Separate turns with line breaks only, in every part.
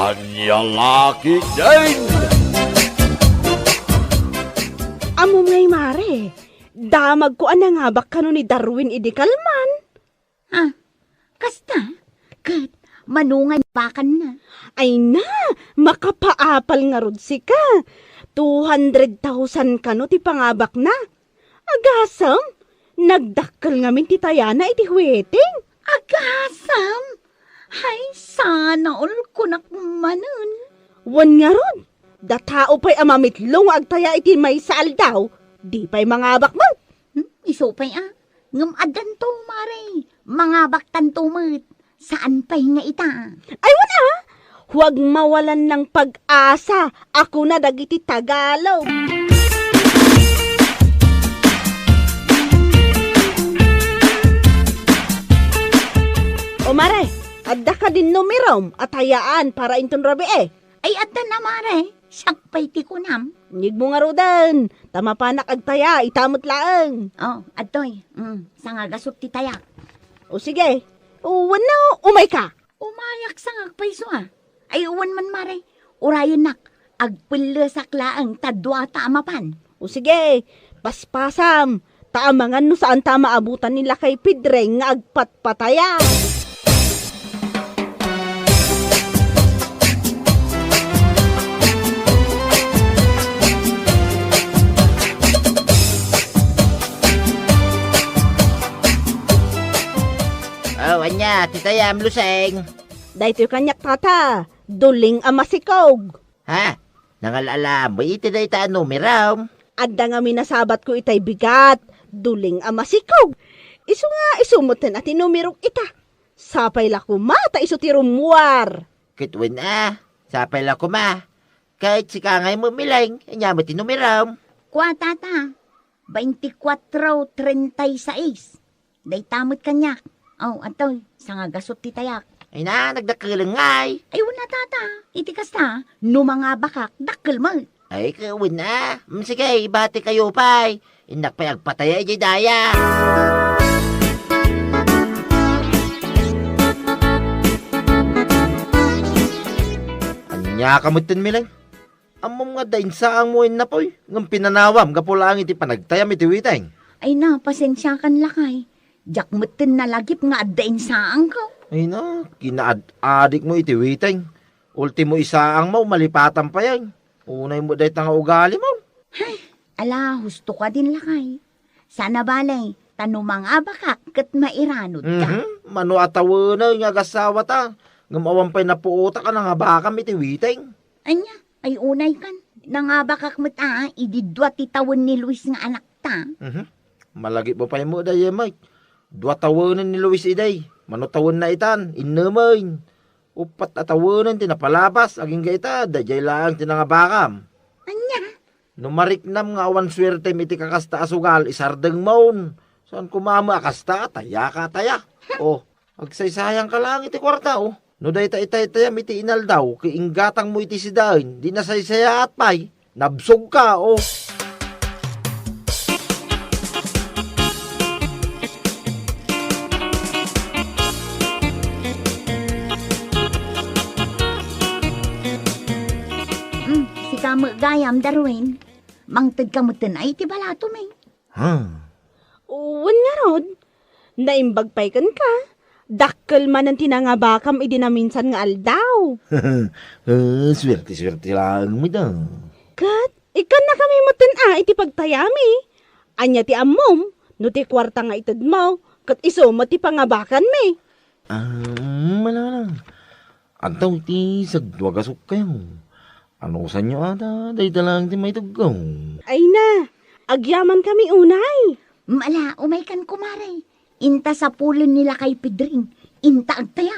Anyang laki din!
Amo ngay mare, damag ko anangabak kano ni Darwin idikalman.
Ah, kasta? Kat, manungan pakan na.
Ay na, makapaapal nga rod si ka. 200,000 kano ti pangabak na. Agasam, nagdakkel ngamin ti Tayana iti huweting.
Agasam! Hay, sana all kunak manon.
Wan nga rod, datao pa'y amamitlong agtaya iti may saal daw. Di pa'y mangabak mo.
Isupay ngam adan to, mare. Mga baktan tumot. Saan pa'y nga ita?
Ay wana, huwag mawalan ng pag-asa. Ako na dagiti Tagalog. O mare, adda ka din numerom at hayaan para inton rabi eh.
Ay, adan na, mare. Sakpay ti kunam.
Nyig mo nga rodan, tama panak agtaya, itamot laeng.
Oh, adoy. Sanga gasot ti tayak.
O sige, wano, umay ka.
Umayak sa ngagpayso Ay, uwan man, mare. Urayan nak. Agpulasak laang tadwa tamapan.
O sige, paspasam, taamangan no saan tama abutan nila kay Pidreng nga agpatpataya.
Oh, anya, titayam luseng.
Dahito yung kanyak tata, duling amasikog.
Ha? Nangalala mo iti na ita numeram.
Adda nga minasabat ko itay bigat, duling amasikog. Isu nga isumutin at inumirog ita. Sapay la kumata isu ti rumwar.
Kitwin sapay la kuma. Kahit si kangay mo milang, anya mo tinumeram.
Kwa tata. 24:36. Day tamot kanyak. Oh, atoy. Sanga gasot ti tayak.
Ay na, nagdakalangay.
Ay, wala tata. Iti kasta. No mga bakak, dakkel mo.
Ay, kawin na. Sige, ibati kayo pa'y. Inak pa'y agpataya ijay daya. Anya kamutin milang. Amom nga dain saang mo na po'y. Ngam pinanawam, gapulang iti panagtayam iti witeng.
Ay na, pasensya kan lakay. Jak mutin na lagip nga adain saang ko.
Ay na, kinaad-adik mo iti witeng. Ultimo isaang mo, malipatan pa yan. Unay mo dahi nga ugali mo.
Ala, husto ka din lakay. Sana balay, tanumang abakak kat mairanod ka.
Mano atawa na yung agasawa ta. Ngamawan pa'y napuota ka na nga bakam iti witeng.
Anya, ay unay kan. Nangabakak mo ididwa titawan ni Luis nga anak ta.
Malagi mo pa'y mo dahi, Mike. 2 tawanan ni Luis iday. Manutawan na itan, inamain. Upat atawanan tinapalabas, aging gaita, dajay lang tinangabakam.
Anya?
Numariknam nga awan swerte iti kakasta asugal, isardeng maun. Saan kumama akasta, taya ka taya. Agsaysayang ka lang iti kwarta, No day itayam iti inal daw, kiinggatang mo iti sidain, di nasaysaya at pay, nabsog ka,
Si kamu gayam Darwin. Mangtad ka mo ay ti balato may.
Uwan nga rod, naimbag pa'y kan ka. Dakkel man ang tinangabakam idinaminsan nga aldaw.
Swerte lang mo daw.
Kat, ikan na kami mutin iti pagtayami. Anya ti amom, no ti kwarta nga itad mo, kat iso mo ti pangabakan mi.
Malalang. Antaw iti sagdwagasok kayo. Ano sa inyo ata, dahi talang ti may tugaw.
Ay na, agyaman kami unay.
Mala, umay kan kumare. Inta sa pulon nila kay Pedring. Inta agtaya.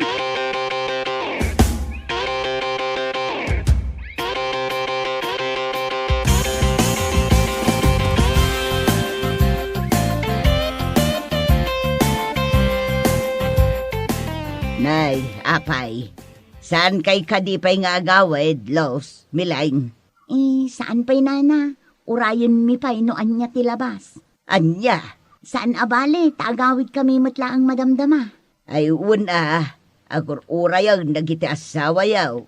Nay, apay. Saan kay kadipay nga agawid, Los, Milaing? Saan pa'y nana? Urayon mi pa'y no anya tilabas. Anya? Saan abali? Tagawid kami matla ang madamdama. Ay, una. Agur urayaw, nagiti asawa yaw.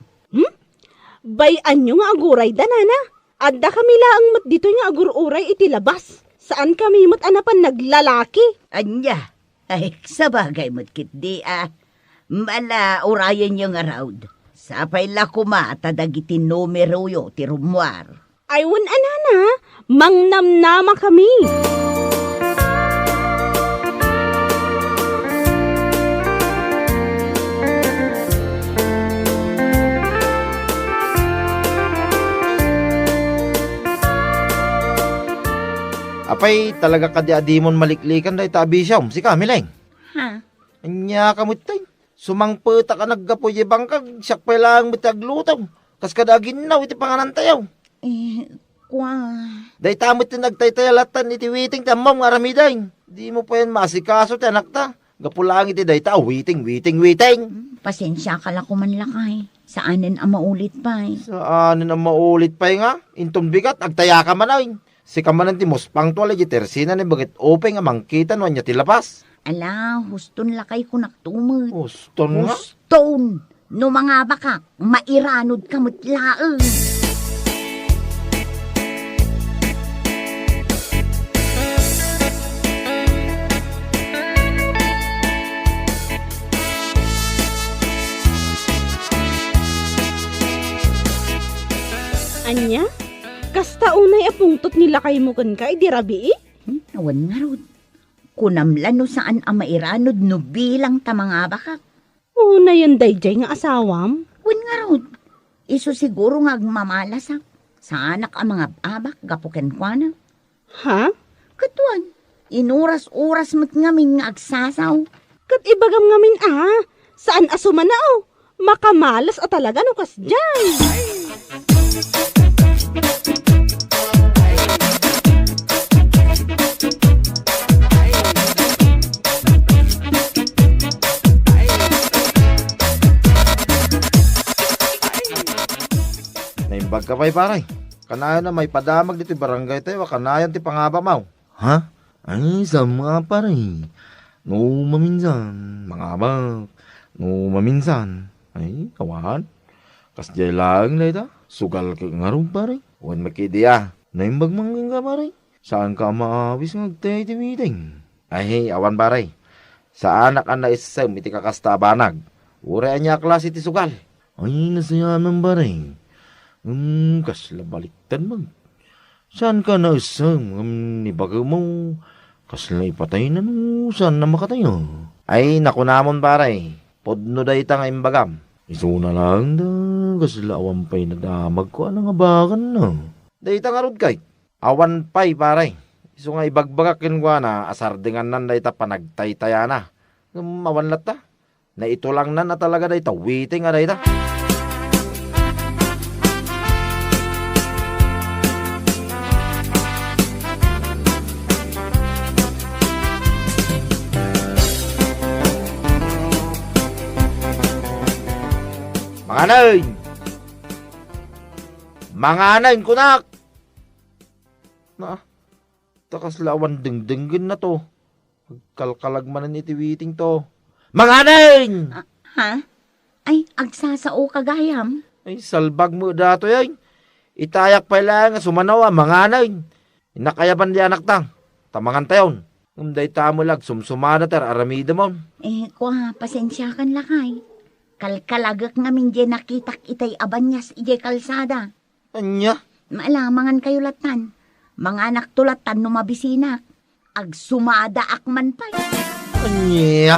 Bayan nyo nga aguray da, nana. Adda kami laang mat dito nga agururay iti labas. Saan kami mat anapan naglalaki?
Anya, ay sabagay mo't kit di Mala urayan yung around. Sapay la kumata dagiti numero yo ti rumwar.
Aywan anana, mangnamnama kami.
Apay talaga kadi adimon maliklikan day tabi siya. Si Kamileng.
Ha?
Anya kamot tay. Sumangpeta ka naggapoy bangkag. Siyak pa lang mitaglutaw. Kas kadagin na iti panganan tayaw.
Kwa...
Day tamot na nagtaytayalatan iti witing tamam nga ramiday. Di mo pa yan masikaso ti anak ta. Gapulang iti day ta. Witing.
Pasensya ka la kumanlakay. Saanin ang maulit pa
Saan na maulit pa nga? Inton bigat, agtaya ka man ay. Si kamanan ti mospang tuwala iti tersina ni bagit openg amang kita no anya ti lapas.
Ala, huston lakay ko naktumod.
Huston nga?
Huston! No mga baka, mairanod ka mutlaeng.
Anya? Kasta unay apungtot nila kay mo kan ka, di rabi
Awan nga rod. Kunamlan no saan ang mairanod no bilang tamanga baka.
Una yan dayjay nga asawam.
Wan nga rod. Iso siguro nga agmamalasak. Sa anak ang mga abak gapuken kwa na.
Ha?
Katuan, inuras-uras mo't ngamin nga agsasaw.
Kat ibagam ngamin saan asuman na makamalas at talaga no kas dyan.
Naimbag ka pa'y paray. Kanayan na may padamag dito barangay tayo. Kanayan ti pangaba mau. Ha? Ay, sa mga paray. No maminsan. Mga abak. No maminsan. Ay, kawan. Kasjay lang na ita. Sugal ka nga rin paray. Huwag makidiya. Naimbag manggang ka paray. Saan ka maawis ngagtay ti meeting? Ay, awan paray. Sa anak ang naisasam iti kakastabanag. Uray niya klase ti sugal. Ay, nasayaman paray. Kasla baliktad mag. Saan ka na isang nibaga mo? Kasla ipatay na no. Saan na makatayo? Ay, nakunamon paray. Podno da ita nga imbagam. Iso na lang da. Kasla awan pa'y nadamag ko. Anong abakan na? Da ita nga rod kay. Awan pa'y paray. Iso nga ibagbagakin ko na. Asardingan nan da ita panagtaytaya na. Awan lat ta. Na ito lang na talaga da ita. Waiting nga da ita. Manganayin kunak! Takas lawan dingdingin na to. Kalkalagmanan itiwiting to. Manganayin!
Ha? Ay, agsasao kagayam.
Ay, salbag mo dato yan. Itayak pa lang sumanawa, manganayin. Inakayaban di anak tang. Tamangan tayon. Umday tamo lag, sumsumada ter, aramida mo.
Kwa, pasensya kan lakay. Kalkalagak namin di nakitak itay abanyas ije kalsada.
Anya?
Maalamangan kayo latan. Mga anak tulatan no mabisina. Agsumada akman pa.
Anya?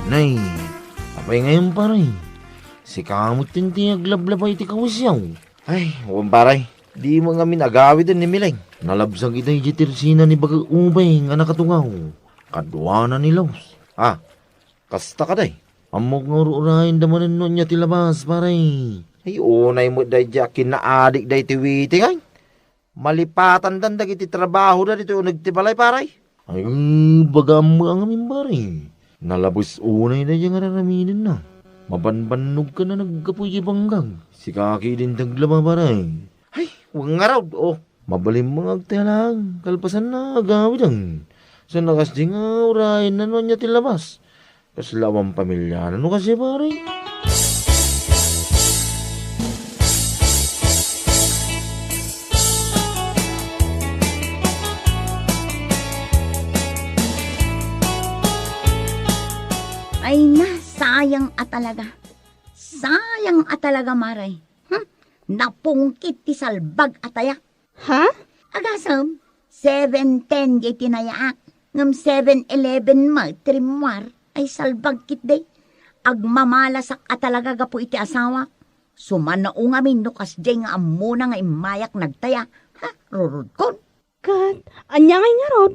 Nay, apay ngayon paray. Si kamot tinti aglablabay ti kawasyaw. Ay, huwag paray. Di mo nga minagawid ni Mileng. Nalabsang itay jitirsina ni baga ubay nga nakatungaw. Kadwana ni Laos. Kasta ka day. Amok ngururahin damanin nun niya tilabas paray. Ay, unay mo day dya kinaadik day tiwiti ngay. Malipatan dandag iti trabaho na dito yung nagtibalay paray. Ay, baga mo ang amin paray. Nalabos unay na dyan nga raraminin na. Mabanbanog ka na nagkapuy banggang. Si kaki din taglama baray. Ay, huwag nga raw. Oh, mabalim mga agtalang. Kalpasan na agawid ang. Sa nakas di nga urahin na nun niya tilabas. Kaslawang pamilya. Ano kasi baray?
Ay na, sayang talaga. Sayang talaga, Maray. Napungkit ti salbag ataya.
Ha?
Agasam, 7:10 di tinayaak. Ngam 7:11 ma, trimwar, ay salbag kit day. Agmamalasak talaga gapo iti asawa. Sumanao nga minukas di nga amuna nga imayak nagtaya. Rurud kon.
Kat, anya ngay nga rod.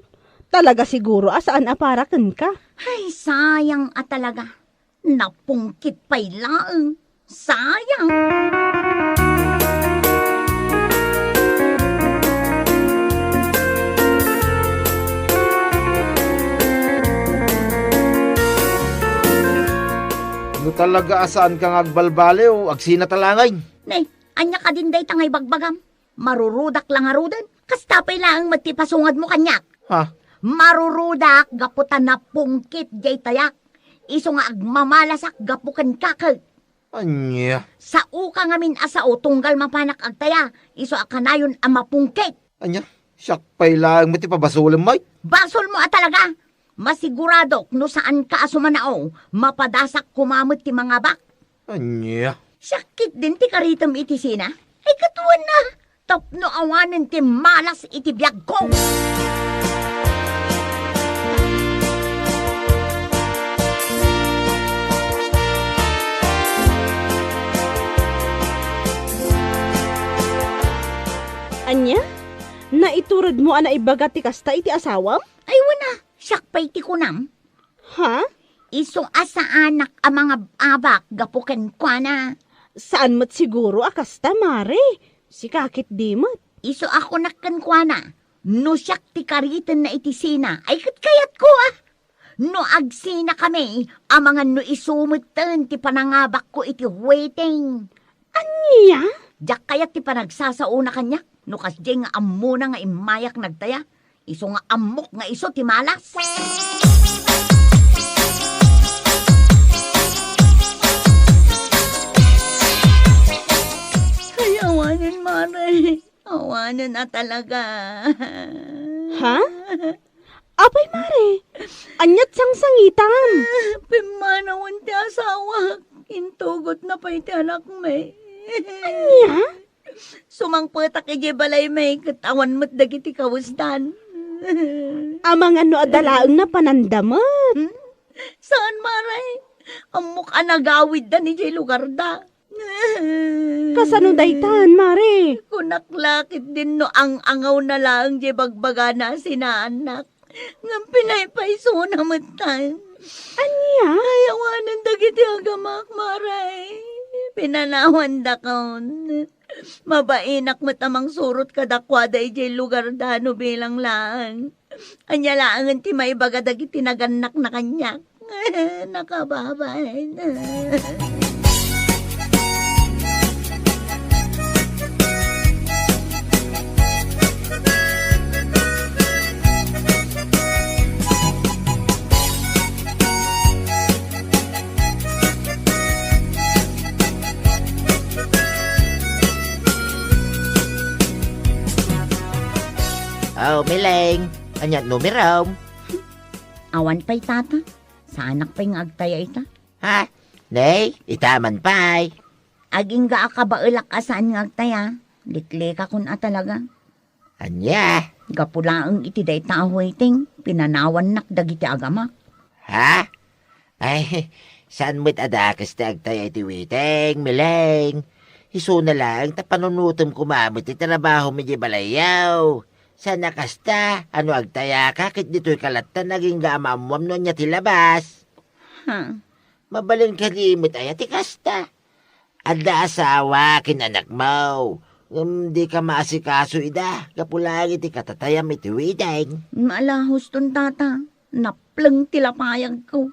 Talaga siguro asaan aparakan ka.
Ay, sayang talaga. Napungkit pa'y laeng. Sayang.
Ano talaga asaan kang agbalbali o agsina talangay?
Nay, anya ka din day tangay bagbagam. Marurudak lang harudan. Kastapay lang matipasungad mo kanyak.
Ha?
Marurudak gaputan na pungkit jay tayak. Iso nga agmamalasak gapukan kakag.
Anya?
Sa uka ngamin asao tunggal mapanak agtaya. Iso akanayon ang mapungkit.
Anya? Siyak pa'y lang mati pabasulim may?
Basol mo talaga. Masigurado no saan ka asumanao. Mapadasak kumamot ti mga bak.
Anya?
Sakit din ti karitam iti sina. Ay katuan na. Tapno awanin ti malas iti biyag ko.
Anya? Naiturod mo ana ibaga ti kasta iti asawam?
Ay wana, sakpay ti kunam.
Ha?
Iso asa anak ang mga abak gapukan kwa na.
Saan mo't siguro akasta, Mare? Si kakit di mo't.
Iso ako nakkan kwa na. No siyak ti karitan na itisina. Ay kayat ko ah. No agsina kami, ang mga no isumutan ti panangabak ko iti waiting.
Anya?
Diyak kayat ti panagsasauna kanya. No kasdi nga amuna nga imayak nagtaya. Iso nga amok nga iso ti malas. Ay, awanan, Mare. Awanan na talaga.
Ha? Apay, Mare. Anyat sang sangitan.
Pimanawan ti asawa. Intugot na pa iti anak may.
Anya?
Sumangputak iti balay may katawan mo't dagiti kawustan.
Amang ano adalaang na panandamot.
Saan, Maray? Ang mukha nagawid da ni Jay lugar da.
Kasano daytan, Mare?
Kunaklakit din no ang angaw na lang Jay bagbaga na sinaanak. Ngam pinaypayso na matan.
Anya?
Ayawanan dagiti agamak, Maray. Pinanawan da kaon. Mabainak matamang surot kadakwada ijay lugar dano bilang lang. Anya laangan ti may bagadag itinaganak na kanya. Nakababay.
Oh, Mileng. Anyat numerom.
Awan pa'y tata. Sa anak pa'y nga agtaya ita.
Ha? Nay, itaman pa'y.
Aging ga akabailak asaan nga agtaya. Liklika kun talaga.
Anya?
Gapulaang iti day tao waiting. Pinanawan nak dagiti agamak.
Ha? Ay, saan mo't adakas ti agtay iti witeng, Mileng? Iso na lang, tapanunutom kumamit ti trabaho medyo balayaw. Sana kasta, ano agtaya ka, kit dito'y kalatan naging gamamwam no niya tilabas. Mabalin ka limit ay ati kasta. Ada asawa, kinanak mo. Di ka maasikaso ida, kapulang iti katatayam iti wideng.
Malahos ton tata. Naplang tilapayag ko.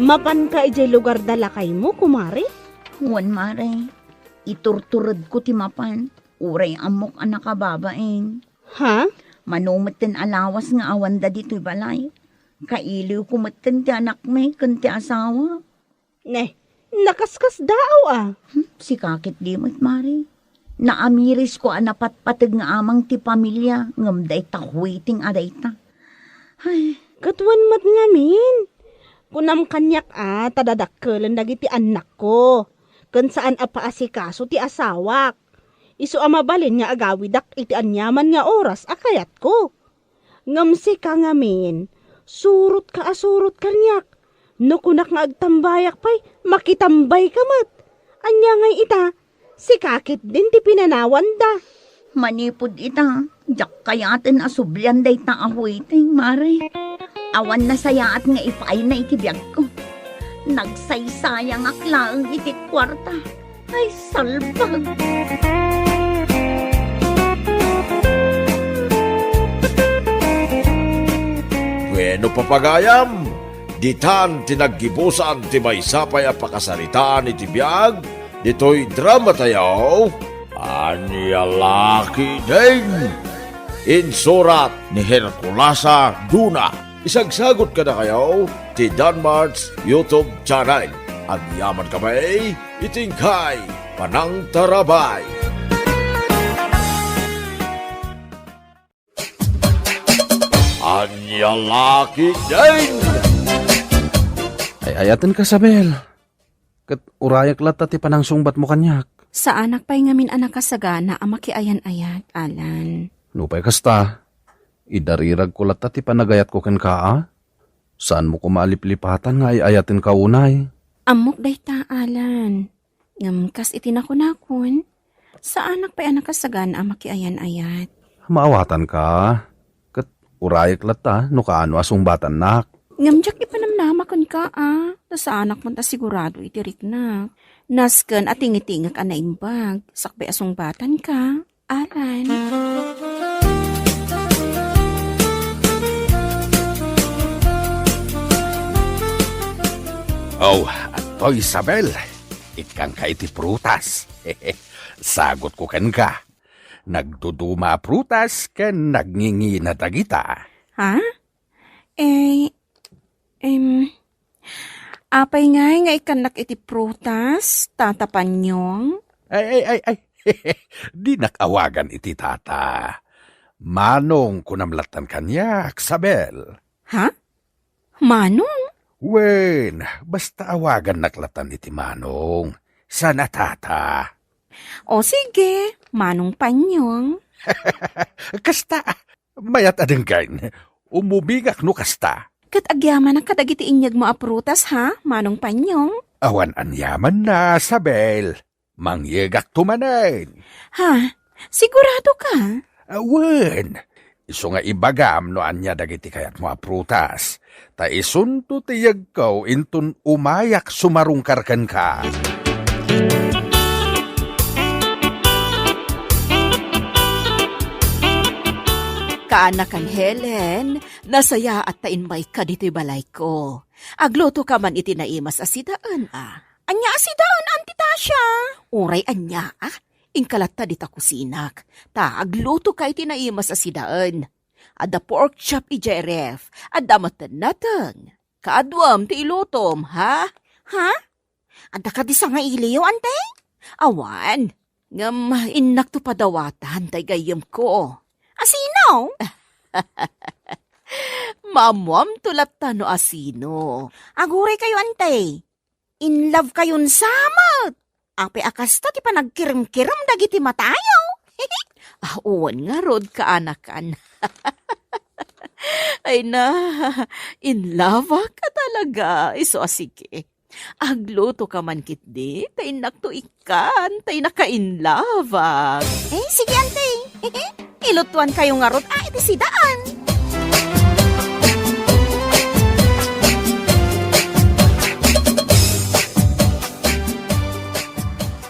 Mapan ka ijay lugar dalakay mo, kumari?
Huwan mare, iturturod ko ti mapan. Uray amok anak kababaeng.
Ha?
Manumit tin alawas nga awanda dito'y balay. Kailiw kumatin ti anak may kan ti asawa.
Nakaskas daaw ah.
Si kakit dimot mare. Naamiris ko anapatpatag nga amang ti pamilya. Ngamday takwiting aday ta. Ay,
Katwan mat ngamin. Kunam kanyak tadadakkelan dagiti anak ko. Kan saan apaasikaso ti asawak. Isu amabalin nga agawidak iti anyaman nga oras akayat ko. Ngamsi ka ngamin. Surot ka kanyak. No kunak nga agtambayak pa'y makitambay ka mat. Anya ngay ita, si kakit din ti pinanawan da.
manipod ita. Jak kayatin asublyan day ta ahuiting, mare. Awan na sayaat nga ipay na ikibiyag ko. Nagsaysayang aklaang itit kwarta. Ay, salbag.
Bueno papagayam, ditan tinaggibusan ti may sapay a pakasaritaan iti biyag, dito'y drama tayo, Anya Laki Ding. Insurat ni Herculasa Duna. Isagsagot ka na kayo ti Danmarts YouTube channel. At yaman kamay, itingkay Panang Tarabay. Anya Laki Ding.
Ay ayaten ka, Sabel. Kat urayak lata ti panang sungbat mo kanyak.
Sa anak pa'y ngamin anak kasagana ang makiayan-ayat, Alan.
Nupay kasta. Idarirag ko lata ti panagayat ko ken ka. Saan mo kumaliplipatan nga ay ayaten ka unay?
Amok day ta, Alan. Ngamkas itinakunakon. Sa anak pa'y anak kasagana ang makiayan-ayat.
Maawatan ka. Kat urayak lata no kaano asong batan nak.
Ngamjak ipanamnamakon ka, Sa anak mo ta sigurado itirik na. Nasken at tingitingak na imbag. Sakbay asong batan ka, Alan.
Oh, ato Isabel. Ikang ka iti prutas. Sagot ko ken ka. Nagduduma prutas ken nagngingi na tagita.
Ha? Apay nga ikanak iti prutas, tatapan nyong?
Ay. Di nakawagan iti tata. Manong kunamlatan kanyak, Sabel.
Ha? Manong?
Wen, basta awagan naklatan iti Manong. Sana tata.
O sige, Manong Panyong.
Kasta, mayat adenggan. Umubigak no kasta.
Kat agyaman na kadagiti inyag mo aprutas ha, Manong Panyong?
Awan anyaman na, Sabel. Mangyegak tumanen.
Ha? Sigurado ka?
Awen, iso nga ibagam no anya dagiti kayat mo aprutas. Ta isunto tiyag kaw intun umayak sumarungkarkan ka.
Kaanakan Helen, nasaya at tainmay ka dito'y balay ko. Agluto ka man iti naimas asidaan Anya asidaan, Auntie Tasha? Uray anya Ingkalata dita kusinak. Ta agluto ka iti naimas asidaan. Ada pork chop iti ref. Ada matanatang. Kaadwam ti ilutom, ha? Ha? Ada ka di sa nga iliw, ante? Awan. Ngam inak to padawatan tay gayam ko. Asino? Mamuam tulat no asino. Aguray kayo, ante. In love kayon samot. Ape akasta ti panagkirim-kirim dagiti matayaw. Uwan nga rod ka anakan. Ay na, in love ka talaga. Iso asike. Agluto ka man kitdi, tay nakto ikan, tay naka-in love. Sige, ante. Ilutuan kayo nga rod, iti sidaan.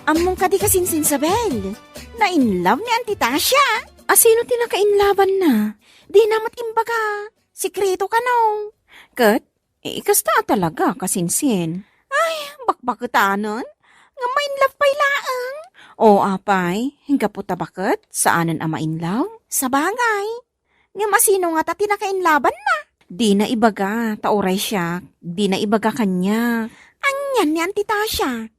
Among ka di kasinsin, Sabel. Na-inlove ni Auntie Tasha. Sino tinaka-inlaban na? Di namat imbaga. Sikreto ka no. Kat, Kasta talaga, kasinsin. Ay, bakbakatanon. Nga mainlaw pa'y laang. O, apay, hingga po tabakit, saanan ang mainlaw? Sa bagay. Nga masino nga ta tinakainlaban na. Di na ibaga, tauray siya. Di na ibaga kanya. Anyan ni Auntie Tasha.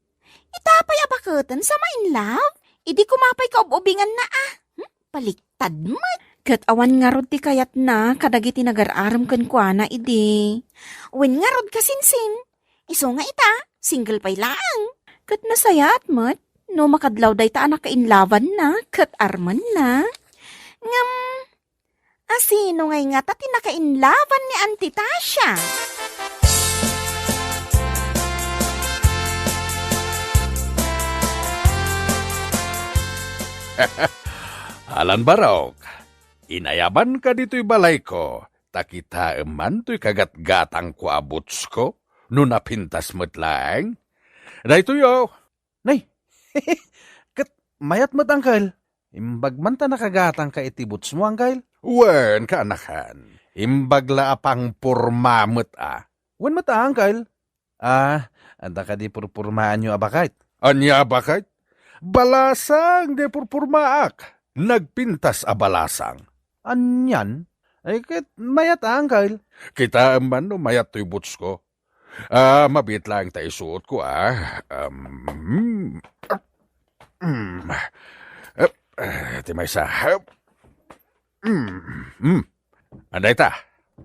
Itapay abaketan sa mainlaw. Idi kumapay ka ubingan na Baliktad mo. Kat awan nga rod ti kayat na, kadagiti nagararam kan kuana idi. Wen nga rod kasinsin. Iso nga ita, single pay laang. Kat nasayat mo't, no makadlaw day ta anak kainlaban na, kat arman na. Ngam, asino ngay nga ta tinakainlaban ni Auntie Tasha?
Alan Barok, inayaban ka dito'y balay ko, takita eman to'y kagat-gatang ko abuts ko, no napintas mo't lang. Dahito yo, nay, kat mayat mo't angkal, imbag man ta nakagatang ka itibuts mo angkal. Wen ka anakan, imbag la apang purma mo't Wen mo't angkal? Anda ka di purpurmaan nyo abakait. Anya abakait? Balasang de purpurmaak. Nagpintas a balasang. Anyan? Ay kat mayat angkal. Kita man no mayat to'y buts ko. Mabit lang tayo suot ko Timay sa Anday ta,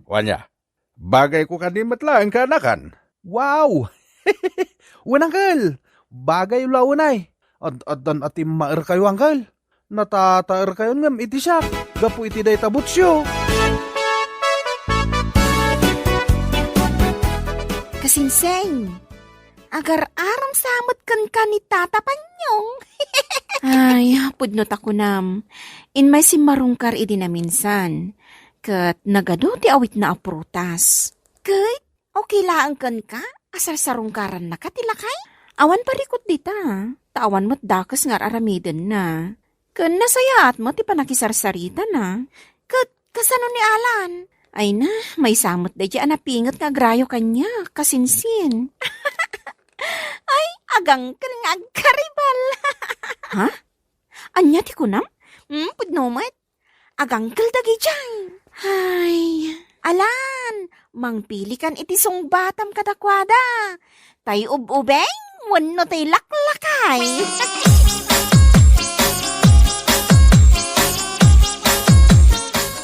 wanya. Bagay ko kanimat lang kaanakan. Wow! Wanangkal! Bagay launay. Ad-adan atim maer kayo angkal. Natataer kayo ngam iti siya. Gapu iti day tabutsyo.
Kasinseng, agar aram samot kan ni tatapanyong. Ay, pudnot ako nam. In may simarungkar idi na minsan. Kat nagado ti awit na aprutas. Kat, okay laang kan ka? Asar sarungkaran na katilakay? Awan parikot dita. Tawan mo't dakas ngar aramiden na. Kan nasayat mo ti panakisarsarita na. Kat kasano ni Alan? Ay na, may samot da dyan napingat nga grayo kanya, kasinsin. Ay, agang ka nga agkaribal. Ha? Anya ti kunam? Pudnomat. Agang kaldagi dyan. Ay, Alan, mangpili kan iti song batam kadakwada. Tay ububeng, wano tay laklakay.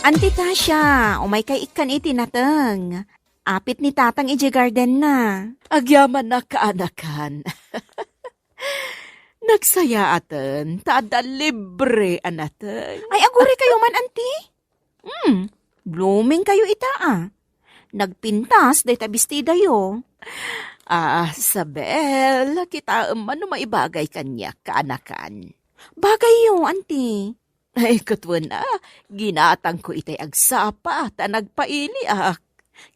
Auntie Tasha, umay kay ikan iti nateng. Apit ni tatang iji garden na. Agyaman na kaanakan. Nagsaya aten, taada libre anateng. Ay, aguri kayo man, auntie. Blooming kayo ita Nagpintas, day tabistida yo. Sabel, kita man maibagay kanya kaanakan. Bagay yo, auntie. Ay, katwan ginatang ko itay agsapa at nagpaili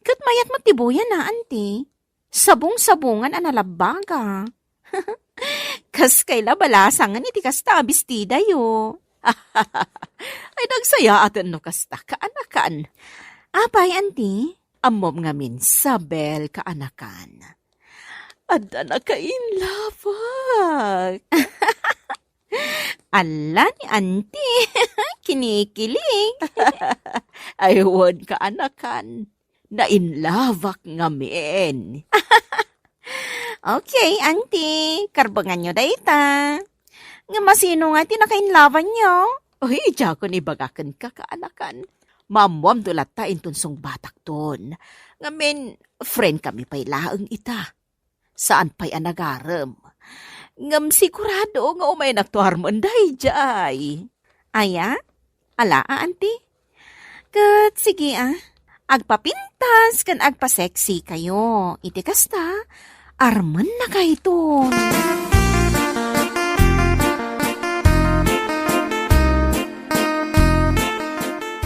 Kat mayat matibuyan na, auntie. Sabong-sabungan analabaga. Kas kayla balasangan iti kasta abistida yo. Ay, nagsaya atan no kasta kaanakan. Apay, auntie, amom ngamin sabel kaanakan. Adda na kainlawag. Ala ni auntie, kinikilig. Aywan ka anakan, nainlavak ngamin. Okay, auntie, karbangan nyo dayta. Nga masino nga tinakainlavan nyo? Uy, diyakon ibagakan ka kaanakan. Mamuam dulat ta intunsong batak ton. Ngamin, friend kami pa'y laang ita. Saan pa'y anagarem? Ngam sigurado nga umay naktuar mo anday jay. Aya? Ala, auntie? Kat, sige agpapintas kan agpa-sexy kayo. Iti kasta, arman na kayo to.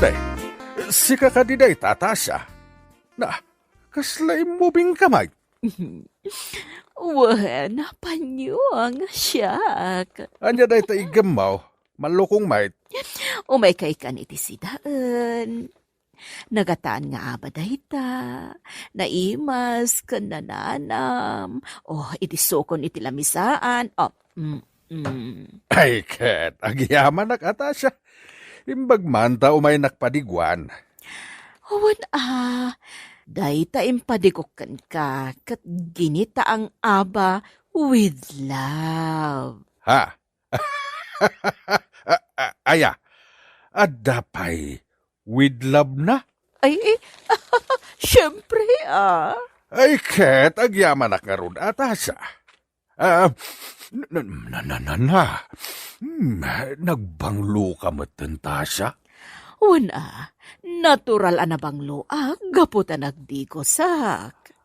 Day, sika ka di day, Tatasha. Na, kaslay moving kamay.
Wah, napanyuang siyak.
Anya day ta igamaw, malukong mait.
Umay kay kan iti sidaan. Nagataan nga aba dahita, naimas, kanananam, iti sukon iti lamisaan,
Ay, ket, agyaman nakata siya. Imbag man ta umay nakpadiguan.
Huwag dahita impadigokkan ka, kat ginita ang aba with love.
Ha? Aya, adapay, with love na?
Ay, syempre
Ay, ket, agyaman na karon ata siya. Nagbanglo ka matanta siya?
Wana, natural anabang loag, gaputa nagdigosak.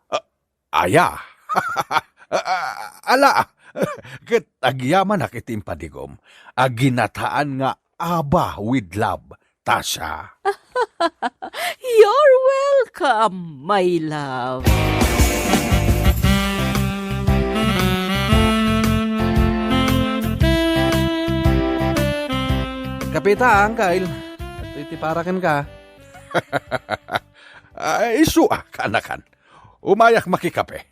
Aya, ala, ket agyaman na kitim padigom, aginataan nga aba with love, Tasha.
You're welcome, my love.
Kapita, Uncle. At itiparakan ka.
Ay, suwa, kanakan. Umayak makikape.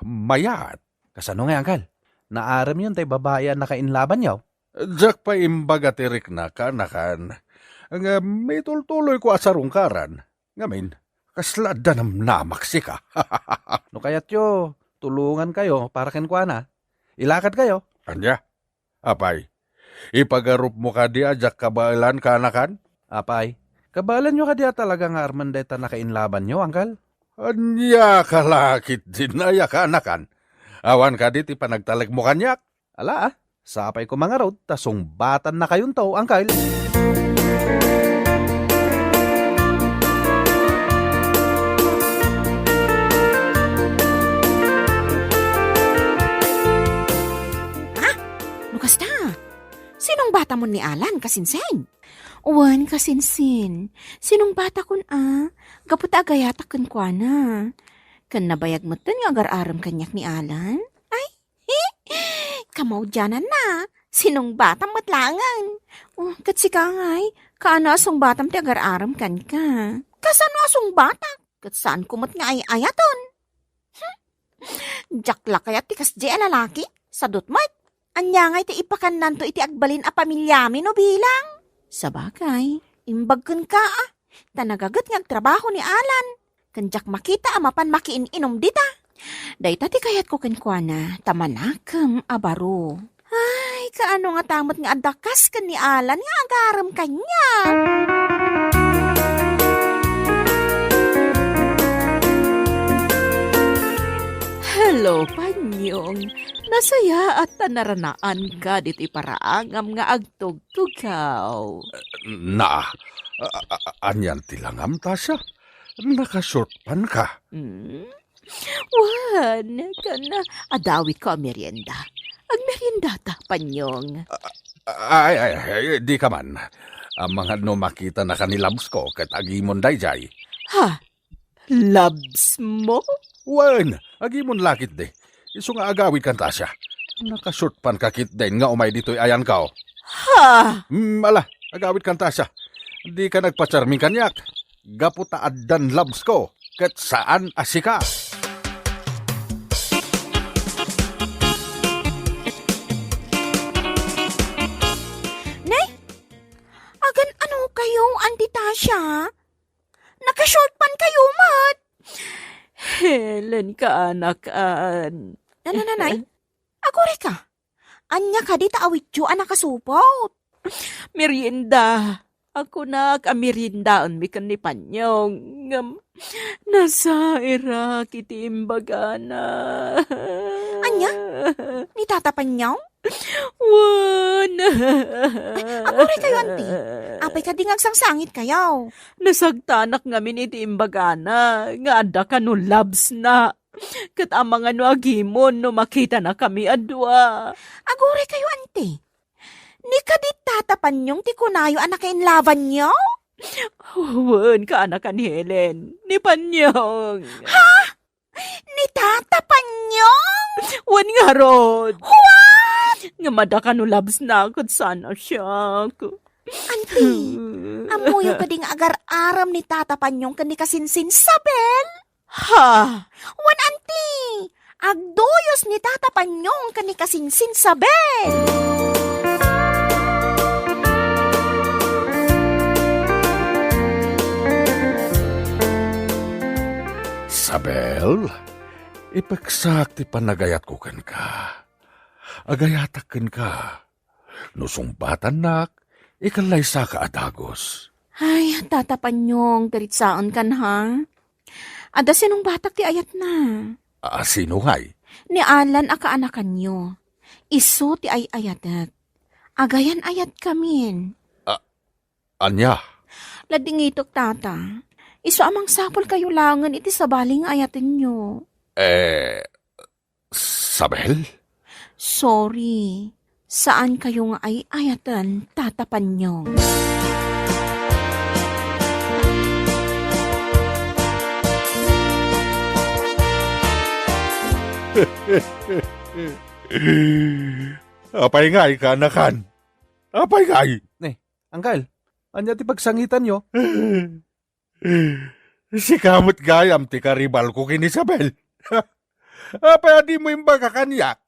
Mayat.
Kasano nga, Uncle? Naaram yun tay babae na kainlaban yaw.
Jack pa imbaga tirik na kanakan. Nga may tultuloy ko asarungkaran. Ngamin, kaslada nam namaksi ka.
No kayat yo, tulungan kayo para kenkwana. Ilakad kayo.
Anya? Apay, ipagarup mo ka di ajak kabalan kanakan?
Apay, kabalan nyo ka diya talaga nga arman deta na kainlaban nyo, Uncle.
Anya kalakit din aya kanakan. Awan ka dit ipanagtalag mo kanyak.
Ala sapay ko mga road, tasong batan na kayong to, Uncle.
Kasta, sinong bata mo ni Alan, kasinsen? Uwan, kasinsin. Sinong bata kun Gaputa agayata kun kwa na. Kan nabayag mo nga agar-aram kanyak ni Alan? Ay, kamaw dyanan na. Sinong batam matlangan? Kat si kangay, kaana asong batam ti agar-aram kan ka. Kasano asong bata? Kat saan kumot nga ay ayaton? Jakla kaya ti kasdi alalaki? Sadot mo't. Anya nga iti ipakan nanto iti agbalin a pamilyami no bilang. Sabagay, imbag kun ka Tanagagat nga trabaho ni Alan. Kanjak makita amapan makiin-inom dita. Dayta ti kayat ko kenkwana, tamanakam abaro. Ay, kaano nga tamot nga adakas kan ni Alan nga agaram kanya. Hello, Panyong. Nasaya at tanaranaan ka diti paraangam nga agtugtugaw.
Anyan tilangam, Tasha? Nakashort pan ka.
Wan, kana adawit ko ang merienda. Ang merienda ta, Panyong.
Ay, di ka man. Ang mga no makita na kanilabs ko kat agimon dayjay.
Ha? Labs mo?
Wan, agimon lakit de. Iso nga agawid kan Tasha. Nakashort pan kakit din nga umay dito'y ayan ka.
Ha?
Ala, agawid kan Tasha. Di ka nagpacharming kanyak. Gaputa addan labs ko. Kat saan asika?
Nay, agan ano kayo, Auntie Tasha? Nakashort pan kayo, mat. Helen ka, anakan. Nanay, ako ka. Anya ka di taawit jo anak kasupot. Merienda. Ako nag-amirindaon mi kan ni Panyong. Nasa Iraq iti imbagana. Anya? Ni Tata Panyong? Wan. Ako rin kayo, Auntie. Apay ka di ngagsangsangit kayaw. Nasagtanak ngamin iti imbagana. Nga ada ka no labs na. Kat amang ano agimon no makita na kami adwa. Agore kayo, Auntie. Ni kadit tatapan yung tikunayo anak kain laban niyo? Wan ka anak ni Helen. Ni Panyong. Ha? Ni tatapan niyo? Wan nga rod. What? Nga madaka no labs na akad sana siya.
Auntie, amoyo ka ding agar-aram ni Tata Panyong kani kasinsin Sabel?
Ha?
Wan auntie, agdoyos ni Tata Panyong kani kasinsin Sabel.
Sabel, ipagsakti panagayat ko kan ka. Agayatakin ka. Nusumbatan nak, ikalay sa kaadagos.
Ay, Tata Panyong, peritsaan kan ha? Ada sinong batak ti ayat na?
Sino ngay?
Ni Alan akaanakan nyo. Isu ti ay ayatat. Agayan ayat kamin.
Anya?
Lading itok, Tata. Isu amang sapol kayo langan iti sabaling ayatin nyo.
Sabel?
Sorry. Saan kayo nga ay ayatan, Tata Panyong?
Apay ngay ka, anakan? Apay ngay?
Uncle, anya ti pagsangitan nyo?
Si kamot gayam ti karibal ko kini Sabel. Apay adi mo yung baga kanyak.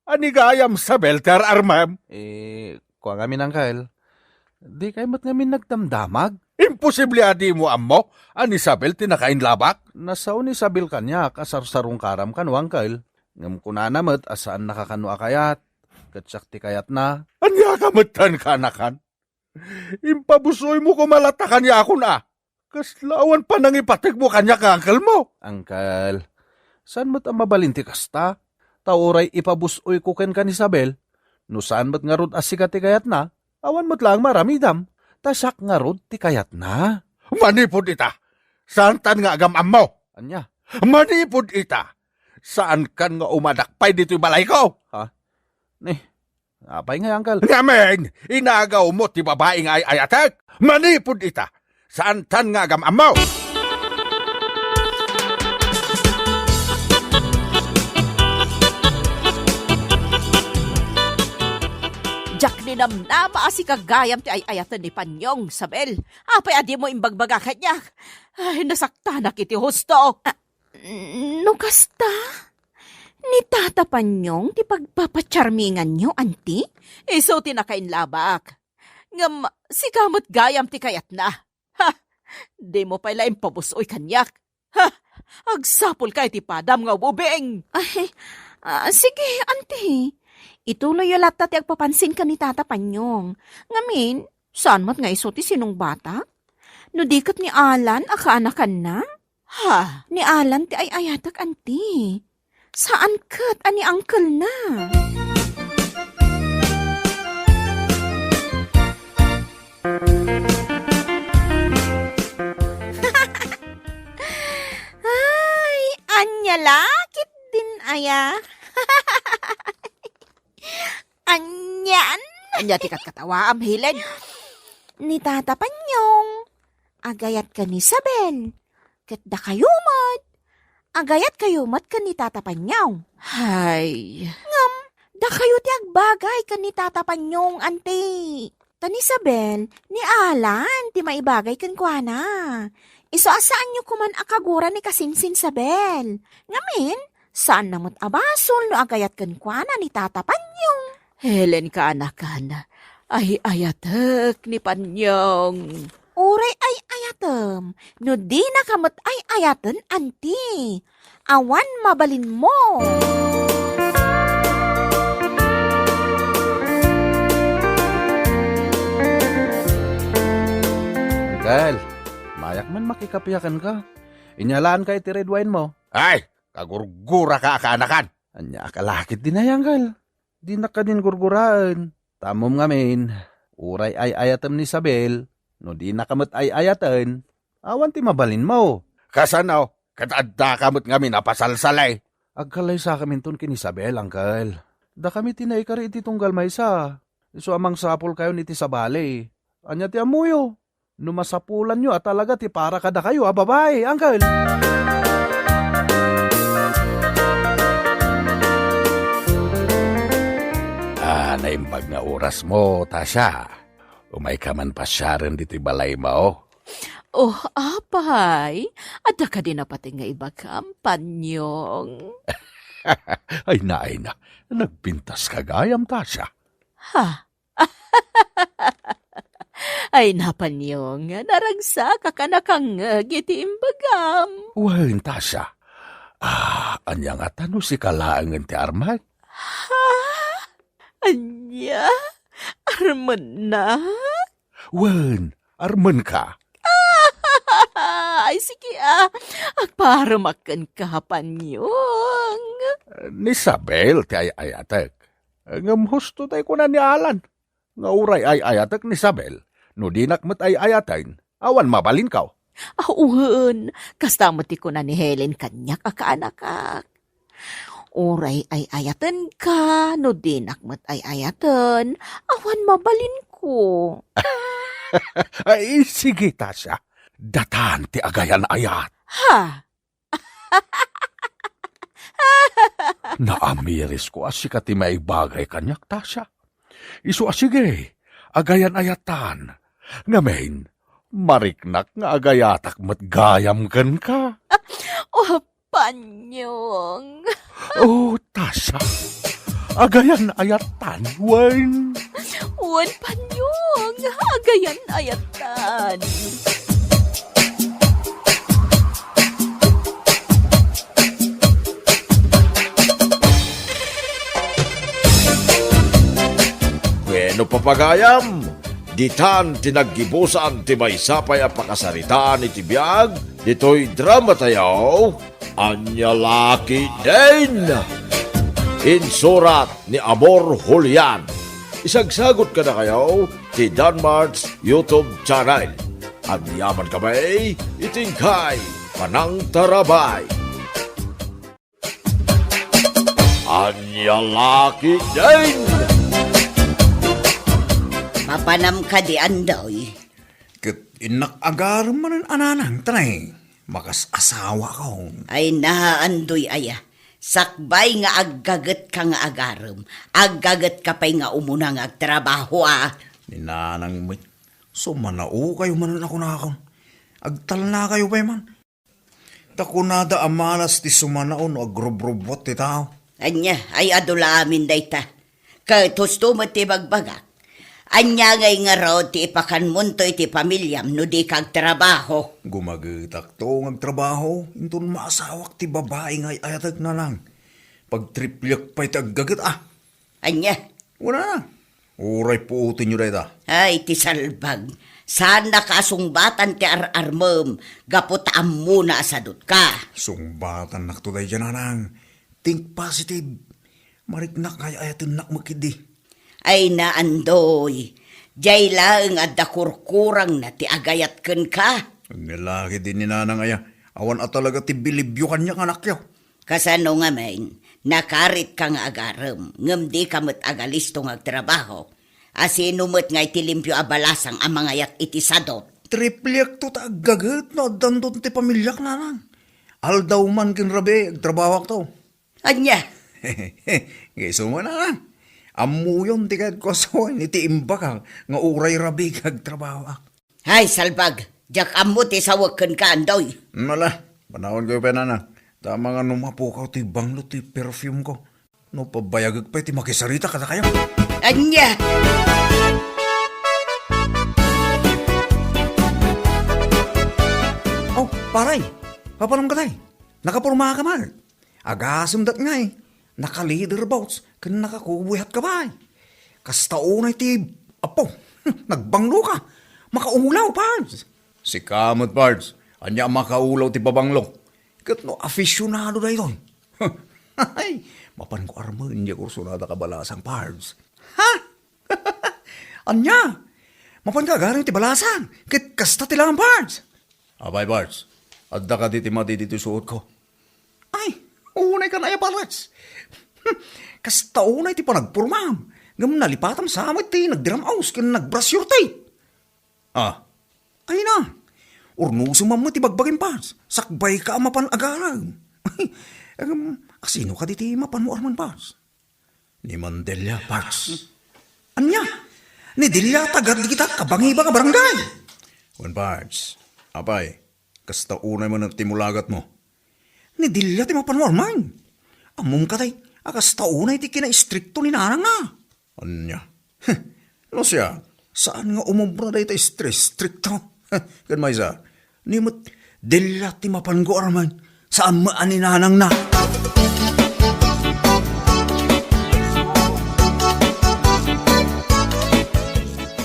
Ani gayam Sabel ter armam.
Kuha ngamin, Uncle. Di kayo mat ngamin nagdamdamag?
Imposible adi mo ammo. Ani Sabel tinakain labak.
Nasaw ni Sabil kanya, kasarsarong karam kanu, Uncle. Ngam kuna namat, asaan nakakanu akayat. Katsak ti kayat na.
Anya kamatan ka anakan. Impabusoy mo kumalata kanya ako na. Kaslawan pa nang ipatig mo kanya ka uncle mo.
Uncle, saan mo't ang mabalinti kasta? Tauray ipabusoy ko ken kan Isabel. No saan mo't nga rod asika ti kayat na? Awan mo't lang maramidam. Tasak nga rod ti kayat na.
Manipod ita. Saan tan nga agamam mo?
Anya?
Manipod ita. Saan kan nga umadakpay dito'y balay ko?
Apay nga, Uncle.
Ngamen, inagaw mo ti babae nga ay ayatek. Manipod ita. Saan tan nga agamam mo?
Jak ni namnama asi kagayam ti ay ayatan ni Panyong, Sabel. Apay adi mo imbagbaga kanya. Ay, nasaktanak iti husto.
No kasta? Ni Tata Panyong ti pagpapatsarmingan nyo, auntie?
Iso tinakain labak. Ngam, si kamot gayam ti kayat na. Ha! Di mo pala impabusoy kanyak. Ha! Agsapol ka iti padam nga ububing.
Ay, sige, auntie. Ituloy yung lata ti agpapansin ka ni Tata Panyong. Ngamin, saan mat nga iso ti sinong bata? No dikat ni Alan, akaanakan na?
Ha!
Ni Alan ti ay ayatak, auntie. Saan kat ani uncle na? Ay, anya lakit din aya. Anyan.
Anya ti katawa am hilen.
Ni Tata Panyong. Agayat ka ni Sabel. Kat da kayo mat. Agayat kayo mat ka ni Tata Panyaw.
Hay.
Da kayo ti agbagay ka ni Tata Panyong, ante. Tani Sabel, ni Alan, ti maibagay kan kwa na. Iso asaan nyo kuman akagura ni kasinsin Sabel. Ngamin, saan namot abasol no agayat kan kwa na ni Tata Panyong.
Helen ka anakan. Ay ayatek ni Panyong.
Uray ay ayatem, no di nakamot ay ayaten, anti. Awan mabalin mo.
Uncle, mayak man makikapiyakan ka. Inyalaan ka iti red wine mo.
Ay, kagurgura ka akaanakan.
Anya akalakit din ay, Uncle. Di na ka din gurguraan. Tamom ngamin, uray ay ayatem ni Isabel. No di nakamot ay ayatan, awan ti mabalin mo.
Kasanaw, katadda kamot ngami napasalsalay.
Agkalay sa kami ton kin Isabel, Uncle. Da kami tinaykari iti tunggal maysa. Iso amang sapol kayo niti sabali. Anya ti amuyo. Numasapulan nyo at talaga ti para kada kayo, babae, Uncle.
naimbag nga oras mo, Tasha. Umay ka man pa siya rin dito'y balay mo.
Oh, apay. Ada ka din na pati nga iba kampanyong.
Ay na, nagpintas ka gayam, Tasha.
Ha? Ay napanyong, naragsa ka ka na kang giti imbagam.
Wen, Tasha. Anya nga tano si kalaangan ti Armand?
Ha? Anya? Arman na?
Wen, Arman ka.
Ay, sige agparamakan ka, panyong.
Ni Isabel ti ayatek. Ngam husto tayo ko na ni Alan. Nga uray ayatek ni Isabel. No di nakmat ayatain. Awan mabalin ka.
Awan, kastamati ko na ni Helen kanyak akaanakak. Uray ay ayatan ka, no di nakmat ay ayatan. Awan mabalin ko.
Ay, sige, Tasha. Datan ti agayan ayat.
Ha?
Naamiris ko asika ti may bagay kanyak, Tasha. Isu asige, agayan ayatan. Ngamen, mariknak nga agayatak matgayam kan ka.
Oh, panyong.
Oh, Tasha. Agayan ayatan, Wayne.
Wan panyong, agayan ayatan.
Bueno papagayam, ditan tinaggibusan ti maysapay a pakasaritaan iti biag, dito'y drama tayaw, Anya Laki din! Insurat ni Amor Julian. Isagsagot ka na kayo ti Danmar's YouTube channel. Ang yaman kamay, itingkay, panang tarabay. Anya Laki din!
Mapanam ka di andoy.
Ket inak agar man ananang tanay. Makas asawa ko.
Ay naandoy aya. Sakbay nga aggaget ka nga agarem. Aggaget ka pa'y nga umuna nga agtrabaho
Ninanang mit. So manao kayo man ako na ako. Agtal na kayo pa man. Takunada amalas ti sumanaon o agrobrobot ti tao.
Anya, ay adula amin dayta. Kahit husto mo ti bagbagak. Anya ngay nga raw ti ipakan munto iti pamilyam no di kag trabaho.
Gumagitak to ng trabaho. Intun maasawak ti babae ngay ayatag na lang. Pag triplyak pa'y tagagat
Anya,
Wala na. Uray po utin nyo dahita.
ay ti salbag. Saan nakasungbatan ti ararmem. Gapot muna asadot ka.
Sungbatan naktuday dyan anang. Think positive. Mariknak kaya ayatin nak makidi.
Ay naandoy. Jay lang at dakurkurang na ti agayat ken ka.
Ang nilaki din ni nanang aya. Awan at talaga ti bilibyo kanya anak yaw.
Kasano nga main, nakarit ka nga agarem. Ngam di ka mo't agalisto nga trabaho. Asino mo't nga itilimpyo abalasang ang mga yat itisadot.
Triplyak to tagagat na dandot ti pamilyak nanang. Aldaw man kinrabe, agtrabawak to.
Anya,
Gayso mo nanang. Amuyon ti kad ko so iti imba ka nga uray rabi kag trabaho.
ay salbag, jak amot isawag ken ka andoy.
Mala, panahon ko pa nanang. Tama nga numapukaw ti banglo ti perfume ko. No pabayagag pa ti makisarita kada kayo.
Anya,
Oh, paray. Papanong ka tay? Nakapurma ka man. Agasundat nga Naka-leader bouts. Kan nakakubuhat ka ba Kastaunay ti apo. Nagbanglo ka. Makaulaw, Pards. Si Kamot, Pards. Anya makaulaw ti babanglo. Kat no, aficionado na ito. Ay, mapan ko arman niya kursunada kabalasang, Pards. Ha? Anya? Mapan ka galing ti balasan. Kit kasta ti lang, Pards. Abay, Pards. Adda ka diti dito suot ko. Ay, unay ka na ya, Pards. Kastaunay ti pa nagpurmam. Ngam nalipatam sa amat ti nagdiramaus kin nagbrasyur ti. Ay na. Urnuso mo ti bagbagin, Pards. Sakbay ka mapan agarang. Asino ka diti mapan mo arman, Pards? Ni Mandelia, Pards. Anya, ni Dilya tagad di kita kabangiba ka barangay.
Juan Pards, apay, kasta unay mo ng timulagat mo.
Ni Dilya ti mapanwarman. Amom ka tay, akas taunay ti kina-istrikto ni nanang na.
Anya, no siya,
Saan nga umumbra day ta strikto?
kan Maysa,
Ni mo't Dilya ti mapango arman. Saan maan ni nanang na?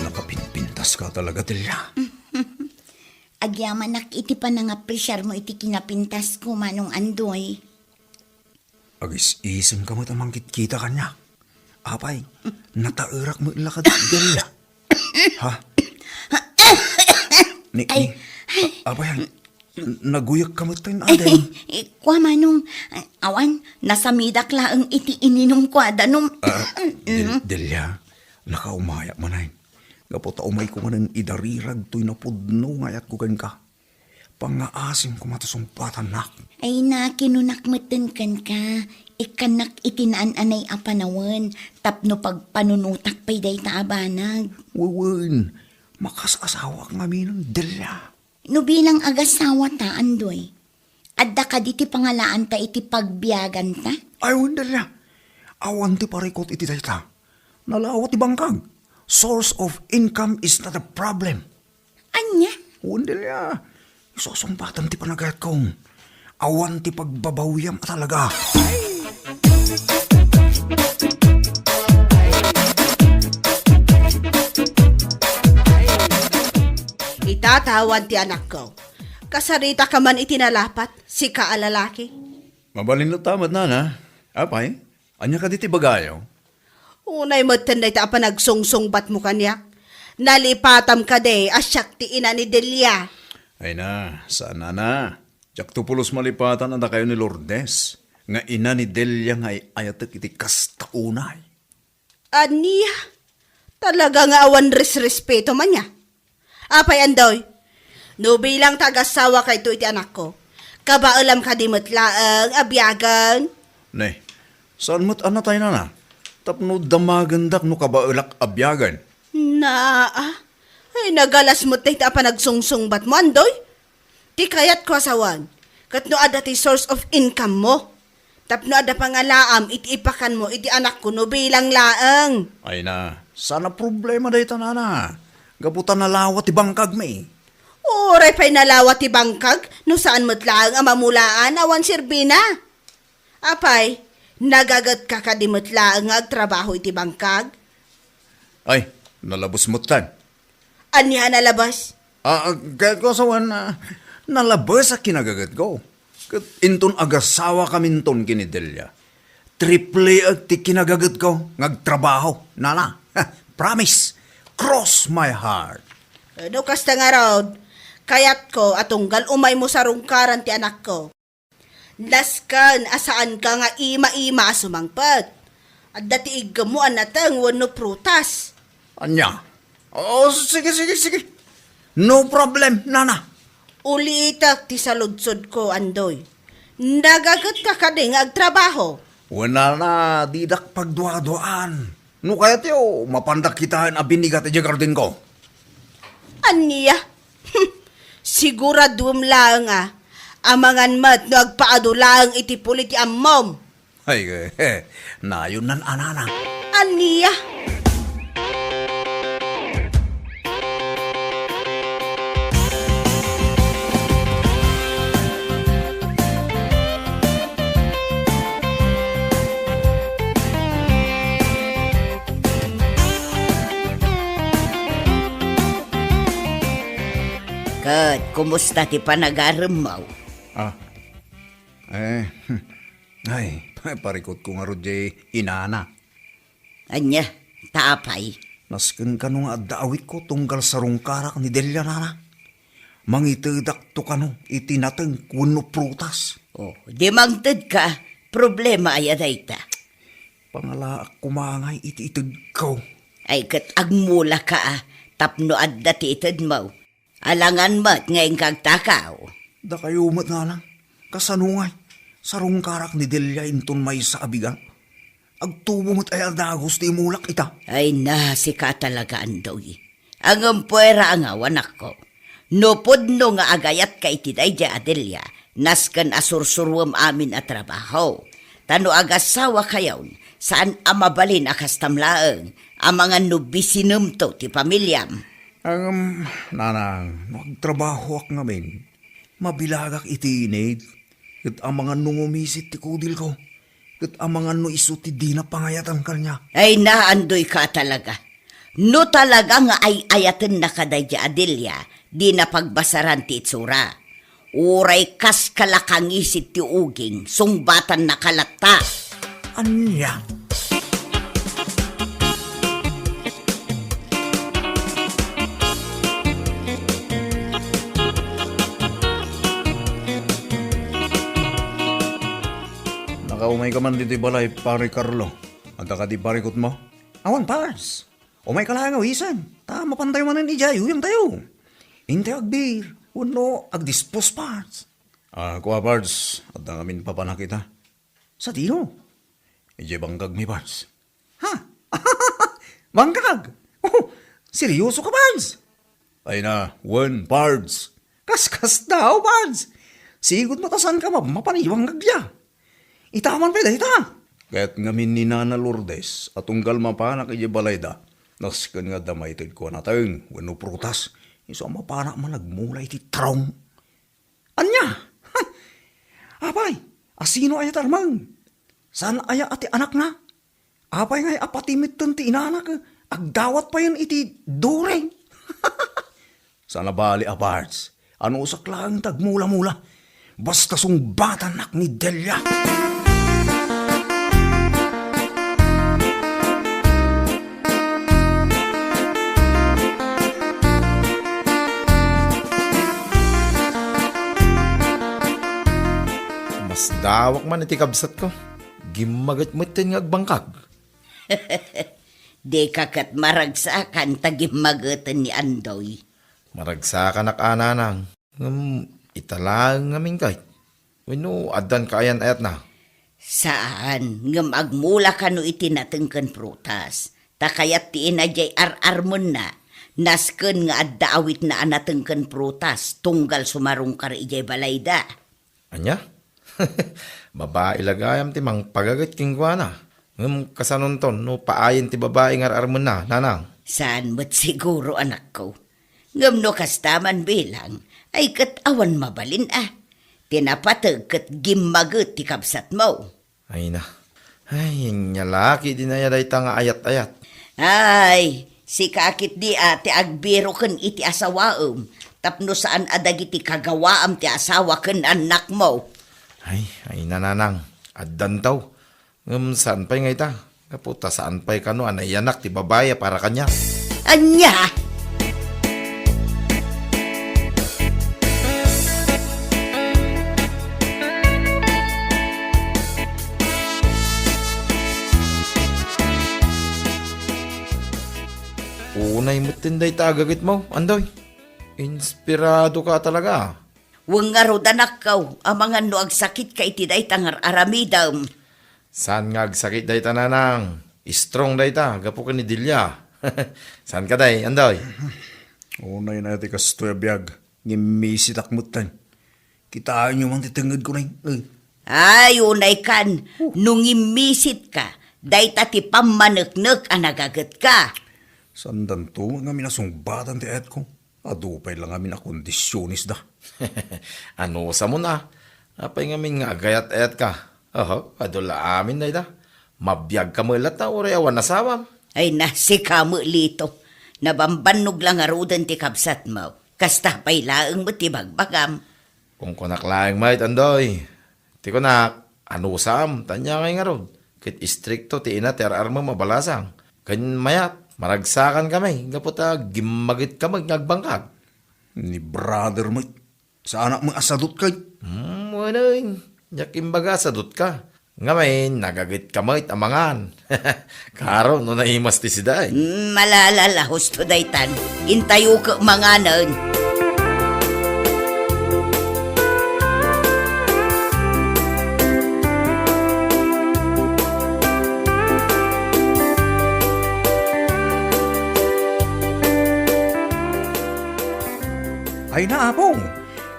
nakapinpintas ka talaga, Dilya.
Agyaman nak iti pa nang apresyar mo iti kinapintas ko manong andoy.
Agis-isim ka mo tamang kita kanya. Apay, natairak mo ilakad Dilya. Ha? Apay, naguyak ka mo tayo na aday.
Kwa manong, awan, nasa midak laang iti ininom kwa danom.
Dilya, nakaumaya manay. Gapota umay ko man idarirag to'y napudno ngayat ko ka. Pangaasim ko matasumpatan nak.
Ay na, kinunakmatan kan ka. Ikanak itinaan anay apanawan. Tapno pagpanunutak pa'y day taabanag.
Wawan, makasasawa ka ng Dilya.
No bilang agasawa ta, andoy. Adda ka diti pangalaan ta iti pagbiyagan ta?
Ayun, Dilya. Awan ti parikot iti dayta. Nalawat ti bangkag. Source of income is not a problem.
Anya?
Awan, Dilya. Isusumpatan ti panagayat kong. Awan ti pagbabawiyam talaga.
Itatawan ti anak ko. Kasarita ka man itinalapat, si kaalalaki.
Mabalin na tamad na. Apay, anya ka diti bagayaw.
Unay mo tanday ta pa nagsungsungbat mo kanya. Nalipatam ka de, asyak ti ina ni Delia.
Ay na, sana na. Diyak tupulos malipatan anda kayo ni Lourdes. Nga ina ni Delia nga ayatek iti kastaunay.
Aniya, talaga nga awan respeto man niya. Apay andoy, no bilang tagasawa kay ito iti anak ko. Kabaalam ka di matlaang, abyagan.
Ne, saan mo't ana tayo na? Tapno damagandak no kabaulak abyagan.
Ay nagalas mo tayo pa nagsungsungbat mo, andoy. Ti kayat ko asawan, kat no ada ti source of income mo. Tapno ada pangalaam, iti ipakan mo, iti anak ko, no bilang laang.
Ay na, sana problema dahi tanana. Gaputan na lawat ti bangkag may.
Oray pa'y nalawat ti bangkag, no saan matlaang amamulaan, awan sirbina. Apay, nagagat ka ka di matlaang agtrabaho iti bangkag.
Ay, nalabos mo't tan.
Anya nalabas?
Kaya ko sawan na nalabas sa kinagagat ko. Kat inton agasawa kaminton kinidelya. Triple ag ti kinagagat ko ngagtrabaho. Nana, promise, cross my heart.
Ano kasta nga raod, kayat ko atunggal umay mo sa rungkaran ti anak ko. Laskan asaan ka nga ima-ima asumangpad. At dati igamuan natang wano prutas.
Anya? Sige. No problem, nana.
Ulitak ti saludsod ko, andoy. Nagagat ka ka din agtrabaho.
Wala na, didak pagdua-duaan. No kaya tiyo, mapandak kitahan abinigat ti garden ko.
Aniya? Siguradum lang amangan mat no agpaado lang iti puli ti ammom.
Ay, nayon nan anana.
Aniya?
Kat, kumusta ti panagaram mo?
Ay, parikot ko nga rodye inana.
Anya, taapay.
Nasken ka nung addaawit ko tunggal sa rungkarak ni Delia nana. Mangitedak to ka nung itinateng kuno prutas.
Oh, di mangtad ka, problema ay adayta.
Pangalaak kumangay iti-itid ko.
Ay kat agmula ka tapno adda ti itad mo. Alangan mo't ngayon kagtakaw.
Da kayo umat nga lang. Kasanungay. Sarong karak ni Delia inton may sa abigang.
Agtubo mo't ay adagos ti mulak ita.
Ay na, si ka talaga andoy. Ang ampwera ang awanak ko. Nupod no nga agayat kay tiday ja Adelia, naskan asursurwam amin at trabaho. Tano agasawa kayaw, saan amabalin akastamlaeng, ang mga nubisinum to ti pamilyam.
Nanang, magtrabaho ak ngamin. Mabilagak itinid. Kat ang mga nungumisit ti kudil ko. Kat ang mga no iso ti di na pangayatan kanya.
Ay naandoy ka talaga. No talaga nga ay ayaten na kaday ja Adelia, di na pagbasaran ti itsura. Uray kas kalakangisit ti uging, sungbatan na kalata.
Anya? Nakaumay ka man dito'y balay, pare Carlo. Anta ka di parikot mo? Awan, pars. Umay ka lang awisan. Tama pantay man ni Jayo, yung tayo. Inte agbir, uno agdispos pars. Kuha pars, at na kamin papanakita. Sa tino? Ije bangkag mi pars. Ha? Bangkag? Oh, seryoso ka pars? Ay na, one pards. Kaskas daw, pards. Sigod matasan ka mapaniwang gagya. Itaman pa ita. Kaya't ngamin ni Nana Lourdes at unggal mapanak ije balayda. Naskan nga damaytid ko na tayong wano prutas. Iso ang mapanak man nagmulay ti traum. Anya? Apay, asino ayat armang? Saan aya ati anak na? Apay ngay apatimit ti inanak. Agdawat pa yun iti dureng. Sana bali aparts. Ano usak lang tagmula-mula. Basta sungbatan nak ni Delia.
Mas dawak man iti kabsat ko. Gimagat-matin nga agbangkag.
Di kakat maragsakan tagimagatan ni Andoy.
Maragsakan ak ananang. Italang ngamin kay. Wino, adan kayan ayat na.
Saan? Ngam agmula ka no itinatengken prutas. Takayat ti inajay ar-armon na. Nasken nga adda awit na anatengken prutas. Tunggal sumarong kar ijay balayda.
Anya? Babae lagayam ti mang pagagat kingwana. Kasanonton, no paayin ti babae nga ar-armon na, nanang.
Saan mo't siguro anak ko? Ngam no kastaman bilang, ay awan mabalin Tinapatag kat gimagot ti kabsat mo.
Ay na. Ay, nyalaki din na yaday nga ayat-ayat.
Ay, si kakit di ate agbiro ken iti asawaom. Tapno saan adagiti kagawaam ti asawa ken anak mo.
Ay nananang. Addan taw. Saan pa'y ngay ta? Kaputa saan pa'y kano anayanak ti babaya para kanya.
Anya!
Unay mo tinday tagagit mo, Andoy. Inspirado ka talaga.
Wang nga rodanak kaw, amangan no agsakit ka itiday tangar aramidam.
Saan nga agsakit day ta nanang? Strong day ta, gapo ka ni Dilya. Saan ka day, Andoy?
Unay na iti kastoy abiyag. Ngimisit akmutan. Kitaan nyo mang titengad ko na yun.
Ay, unay kan, nung imisit ka, day ta ti pamaneknek anagagat ka.
Sandan to, nga minasumbatan ti et ko. Adupay lang nga minakondisyonis da.
Ano sa mo na? Apay nga min nga agayat-ayat ka. Adula amin day da. Mabiyag ka mulat na uri awan nasawam.
Ay nasi ka mo lito. Nabambanog lang arudan ti kabsat mo. Kasta pa'y laeng mo ti bagbagam.
Kung kunak laeng mait, Andoy. Ti kunak, ano sam, tanya ngay nga rod. Kit istrikto ti ina ti ar-armo mabalasang. Kanyan mayat. Maragsakan kami, gaputa gimagit ka magnagbangkag.
Ni brother mo, sa anak mo asadot kay.
Wala yun. Yakimbaga sadot ka. Ngayon, nagagit ka mo't amangan. Karo, no naimas ti siday.
Malalala, husto daytan. Intayo ka manganan.
Ay na, Apo.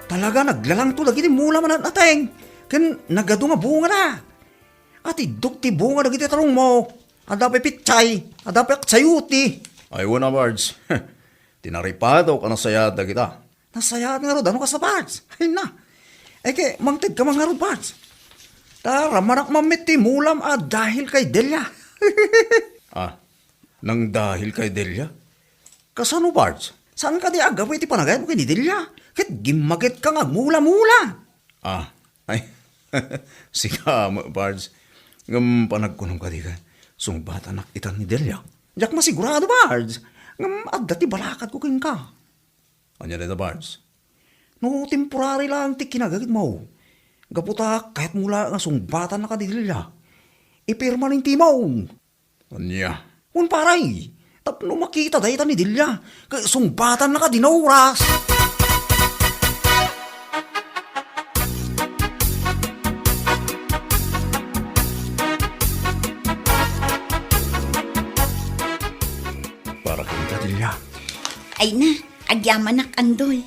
Talaga naglalang to lagi mula man nateng. Ken nagado nga bunga na. At idok ti bunga dagiti tarong mo. Adapay pitchay, adapay aksayuti. Ay wala, Bards. Tinaripado ka nasayad na kita. Nasayad nga ro, ano ka sa Bards? Ay na. Ay kay, mangtid ka mga ro, Bards. Tara, manak mamit ti mulam dahil kay Delia. Nang dahil kay Delia? Kasano, Bards? Saan ka di agawin ti panagay mo kay ni Delia? Kit gimagit ka nga mula-mula. Ay, sika mo, Bards. Ngam panagkunong ka di ka. Sumbat anak itan ni Delia. Jak masigurado, Bards. Ngam adda ti balakad ko king ka. Anya dito, Bards? No, temporary lang ti kinagagit mo. Gaputa kahit mula nga sumbatan na ka di Delia. Ipirma rin ti mo. Anya? Un paray. Tapno makita dahi ta ni Delia. Kaya sumbatan na ka dinauras.
Ay na, agyamanak andoy.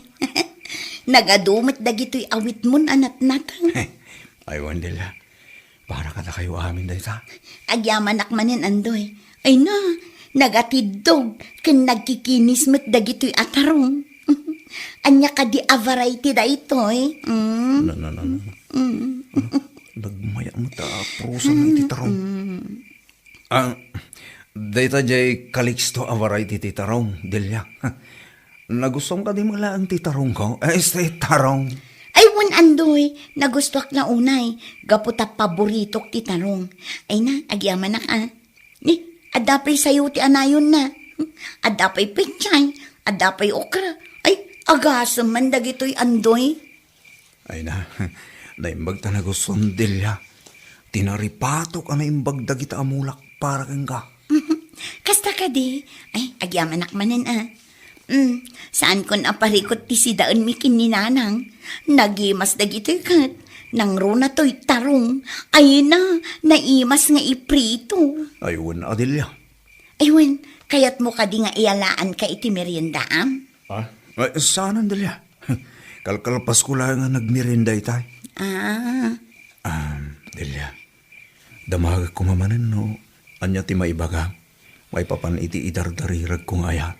Nagadumit dagito'y awit mon anat natang.
Ay, Wandela. Para ka na kayo amin dahil ta.
Agyamanak manin andoy. Ay na, nagatidog. Ken nagkikinis met dagito'y atarong. Anya ka di a variety da ito eh.
No. Nagmaya mo ta, prusa ng titarong. Data jay Calixto a variety titarong, Delia. Nagustuhan ka di mala ang titarong ko? Titarong.
Ay, wan andoy, nagustuak na unay. Gaputa paboritok ti tarong. Ay na, agyaman na ka. Ni, adapay sayo ti anayon na. Adapay pichay, adapay okra. Ay, agasam man dagito'y andoy.
Ay na, naimbag ta nagustuhan, Delia. Tinaripatok na imbag dagita amulak para kang ka.
Kasta ka di. Ay, agyamanak manin saan kon aparikot ti si daan mi kininanang. Nagimas dagito'y kat. Nang runa to'y tarong. Ay na, naimas nga iprito.
Ayun, Adelia.
Aywan, kayat mo ka di nga ialaan ka iti meriendaam?
Ay, saan, Adelia? Kalkalpas ko lang nga nagmerienda itay. Delia, damag ko mamanin no. Anya ti maibaga. May papan iti idardarirag kong ayat.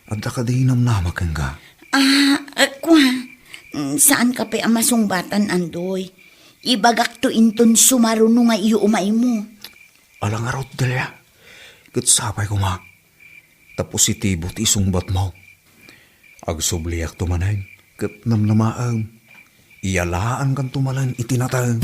Adda ka di namnamak ka.
Kwa. Saan ka pa amasumbatan andoy? Ibagak to inton sumaruno nga iyo umay mo.
Alang arot, Delia. Katsapay ko ma. Tapos itibot isungbat mo. Agsubliak tumanayin. Kat namnamaang. Iyalaan kan tumalan itinatang.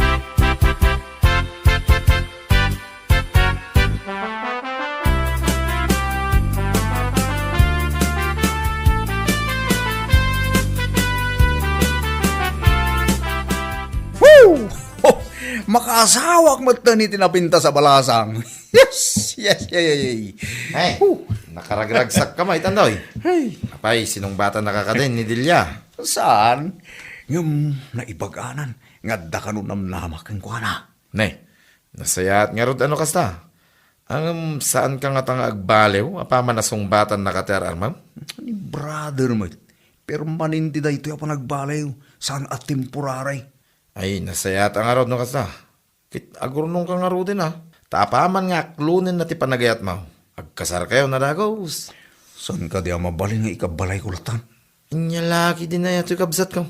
Makasawak mo ito ni tinapinta sa balasang. Yes.
Ay, nakaragragsak ka may tandoy. Apay, sinong bata nakakadin ni Delia?
Saan? Ngam naibaganan. Ngadda ka nun namlamak ang kuwana.
Ne, nasayat nga rod ano kasta? Saan ka nga tanga agbalew? Apaman na sungbatan nakaterar, ma'am?
Ni brother mo. Pero manindi da ito yung nagbalew. Saan at temporaray?
Ay, nasayat nga rod no kasta. Kit agurnong ka nga rod din Tapaman nga klunin na ti panagayat mo. Agkasar kayo na dagos.
Saan ka di mabali nga ikabalay kulatan?
Inyalaki din na yato kabsat ko.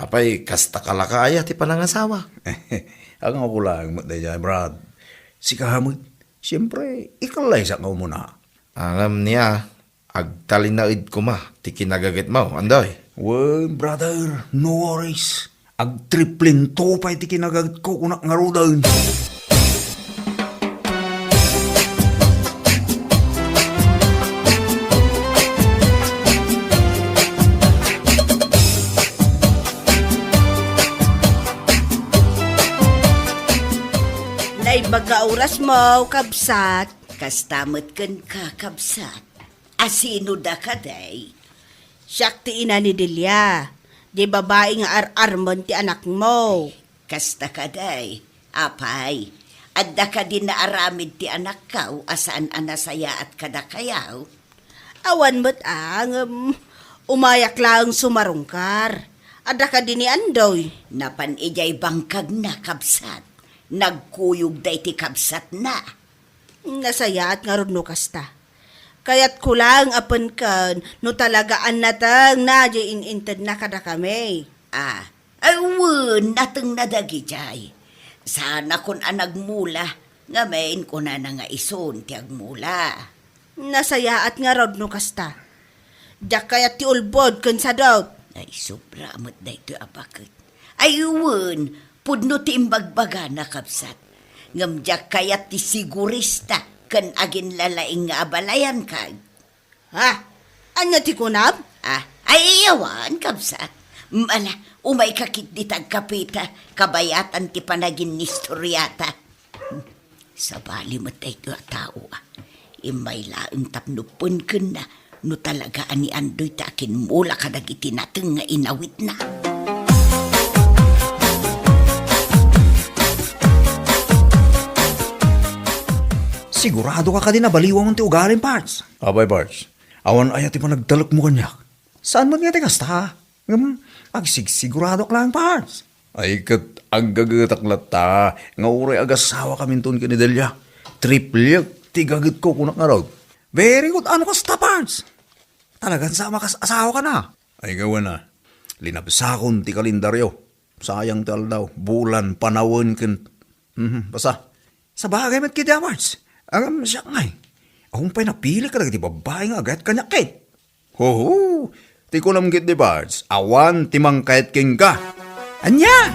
Apay, kasta kalakaya ti panangasawa.
Ang ako lang, matay Brad. Si kahamod, siyempre, ikalay sa kao muna.
Angam niya, agtalinaid ko ma, ti kinagagit mo, andoy.
Well, brother, no worries. Agtriplin to pa iti kinagagit ko kunak nga rodan.
Baga oras mo, kabsat.
Kastamot kan kakabsat. Asino da ka day?
Siyak ti ina ni Delia. Di babae nga ar-armon ti anak mo.
Kasta ka day. Apay, adda ka din na aramid ti anak kaw asaan anasaya at kada kayaw.
Awan mo't ang Umayak lang sumarungkar. Ada ka din ni Andoy.
Napan ijay bangkag na kabsat. Nagkuyog day ti kabsat na.
Nasaya at nga ron no kasta. Kaya't kulang apan kan no talagaan natang na di ininted na kada kami.
Ayun, nateng nadagi jay. Sana kun anagmula, nga main ko na nga ison ti agmula.
Nasaya at nga ron no kasta. Diyak kayat ti ulbod kan sa daw.
Ay, sobra mo't da ito apakit. Ayun, pudno ti imbagbaga na kapsat. Ngamdyak kayat ti sigurista kan agin lalaing nga abalayan kag.
Ha? Anya ti kunab?
Ay, iyawan, kapsat. Mala, umay kakit di tagkapita, kabayatan ti panagin ni storyata. Sa bali mo't da ito tao. Imay laeng tapnupon kun na, no talaga ani Andoy takin mula kadag itinateng nga inawit na.
Sigurado ka din na baliwang ang ti ugaling, Pards.
Abay, Pards.
Awan ay ti pa nagdalak mo kanyak. Saan mo nga ti kasta? Agsigurado ka lang, Pards.
Ay kat ang gagatak lata, nga uray agasawa kami ton kanidelya. Triple, tigagat ko kunak nga raw.
Very good. Ano kasta, Pards? Talagang sama ka asawa ka na.
Ay gawa na, linabsakon ti kalendaryo. Sayang tal daw, bulan, panawon kin. Basta,
Sa bagay mat kita, Pards. Ang siya ngay. Akong pa'y napili ka lang ti babae nga agad kanyak kay.
Hoho, ti ko namgit di Pards, awan timang kahit king ka.
Anya!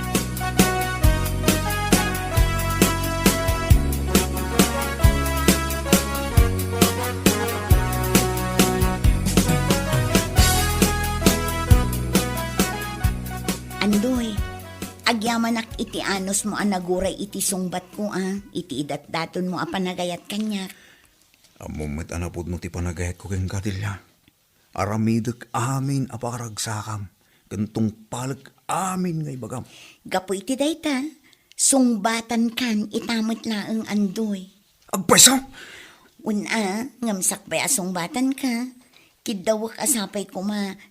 Andoy, agyamanak iti anos mo anaguray iti sungbat ko iti idat-daton mo apanagayat kanyak.
Amumit anapod mo ti panagayat ko keng kadilya. Aramidek amin apakaragsakam. Gantong palag amin ngay bagam.
Gapo iti dayta, sungbatan kan itamot laeng Andoy.
Agpaysaw!
Una, ngamsak ba sungbatan ka? Kidawak asapay ko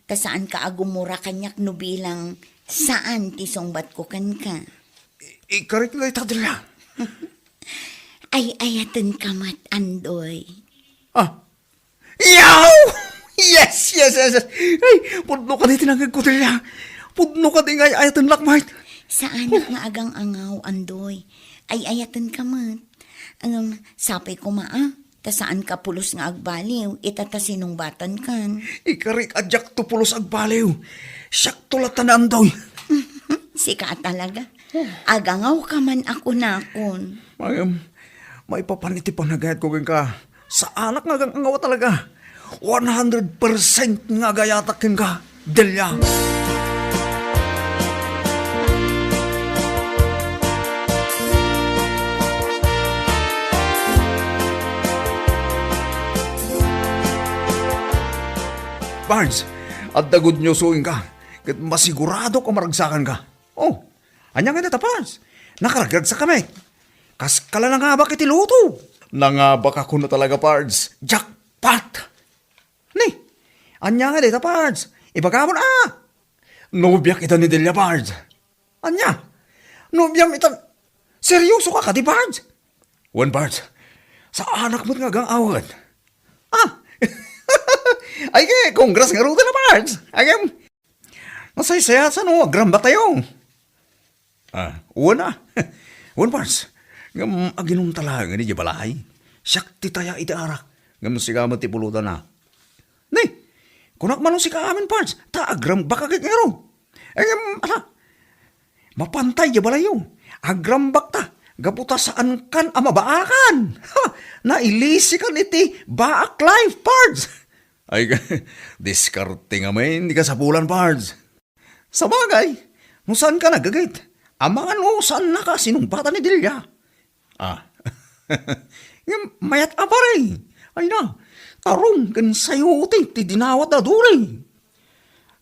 tasaan ka agumura kanyak no bilang saan ti sungbat ko kan ka.
Ikarik na itadilya.
Ay ayatan kamat Andoy.
Yaw! Yes! Ay, pudno ka di tinagag ko dilya. Pudno ka di ngay ayatan lakmait.
Saan nga agang angaw Andoy? Ay ayatan kamat. Ang sapay ko tasaan ka pulos nga agbaliw, itatasinong batan kan.
Ikarik adyak tupulos agbaliw. Siyak tulatan na andoy.
Sika talaga. Agangaw ka man ako nakon.
May papaniti panagayat ko ka. Sa anak nga ang angawa talaga. 100% nga gayatak ka. Delia. Barnes, at the good news ka. Kat masigurado ka maragsakan ka. Oh, anyang nga Barnes. Nakaragag sa kami. Kas kala na nga ba kiti luto?
Nangabak ako na talaga, Pards.
Jackpot! Ni, anyang nga Barnes. Ibaga mo na.
Nobyak ita ni Delia, Pards.
Anya? Nobyam itan. Seryoso ka di Barnes?
One, Pards.
Sa anak mo't nga gang awad. Ay, congrats nga ruta na, Barnes. Ayam. Nasaysaya sa no, agramba tayo.
Uwan na.
Uwan, Barnes. Ngam aginong talaga ni Jabalay. Siyak ti taya iti arak.
Ngam sigamat ti pulutan na.
Ni, kunak manong si kaamin, Barnes. Ta agramba kagit ngero. Ayam, mapantay Jabalay yung. Agrambak ta. Gaputa saan kan amabaakan. Nailisi kan iti baak life, Barnes.
Ay, diskarte nga may hindi ka sa pulan, Pards.
Sa bagay, no saan ka nagagait? Amangan mo saan na ka sinumpatan ni Delia? Mayat apa rin. Ay na, tarong kan sayo ti dinawat na duri.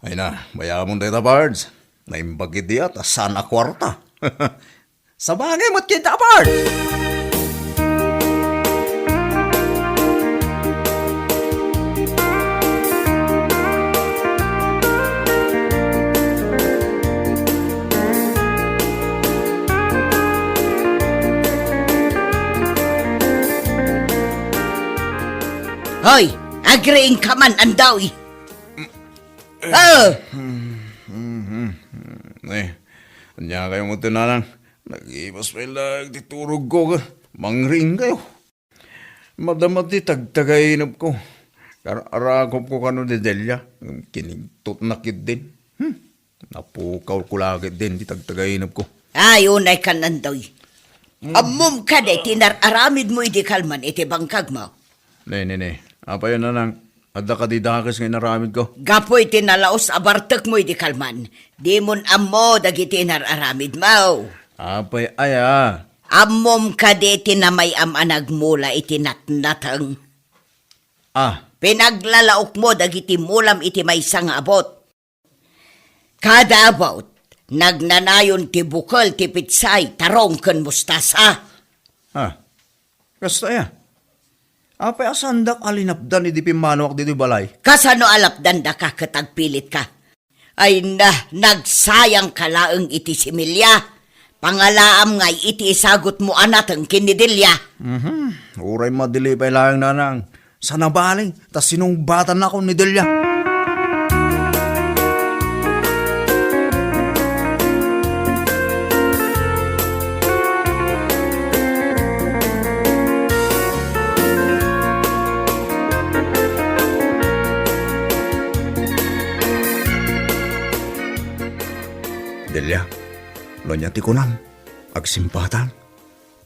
Ay na, bayamon tayo, Pards. Naimbagid di at sana kwarta.
Sa bagay, mat kita, Pards.
Hoy, agreeing ka man, Andoy. Oh,
Anya kayo mo tinanang. Nag-ibas pa ilang titurog ko. Mangring kayo. Madamat di tagtagainap ko. Arakop ko kano de Delia. Kinigtot nakit din. Napukaw ko lagit din di tagtagainap ko.
ay unay ka, Andoy. Amom ka de, tinararamid mo iti kalman iti bangkag mo.
Ne. Apa yun nanang. Adda ka di dakas ngayon naramid ko.
Gapoy tinalaos abartek mo iti kalman. Di mon ammo dagiti nararamid mo.
Apay aya.
Amom ka de tinamay anagmula iti natnatang. Pinaglalaok mo dagiti mulam iti maysa nga abot. Kada abot, nagnanayon ti bukal ti pitsay tarong ken mustasa.
Kasta ya. Apay asandak alinapdan iti pimanwak dito balay.
Kasano alapdan da ka katagpilit ka? Ay nagsayang kalaeng iti similya. Pangalaam ngay iti isagot mo anatang kinidilya.
Uray madili pa ilang nanang. Sa nabaling, tas sinungbatan na ako ni Delia. Delia, lo niya ti kunam, agsimpatan.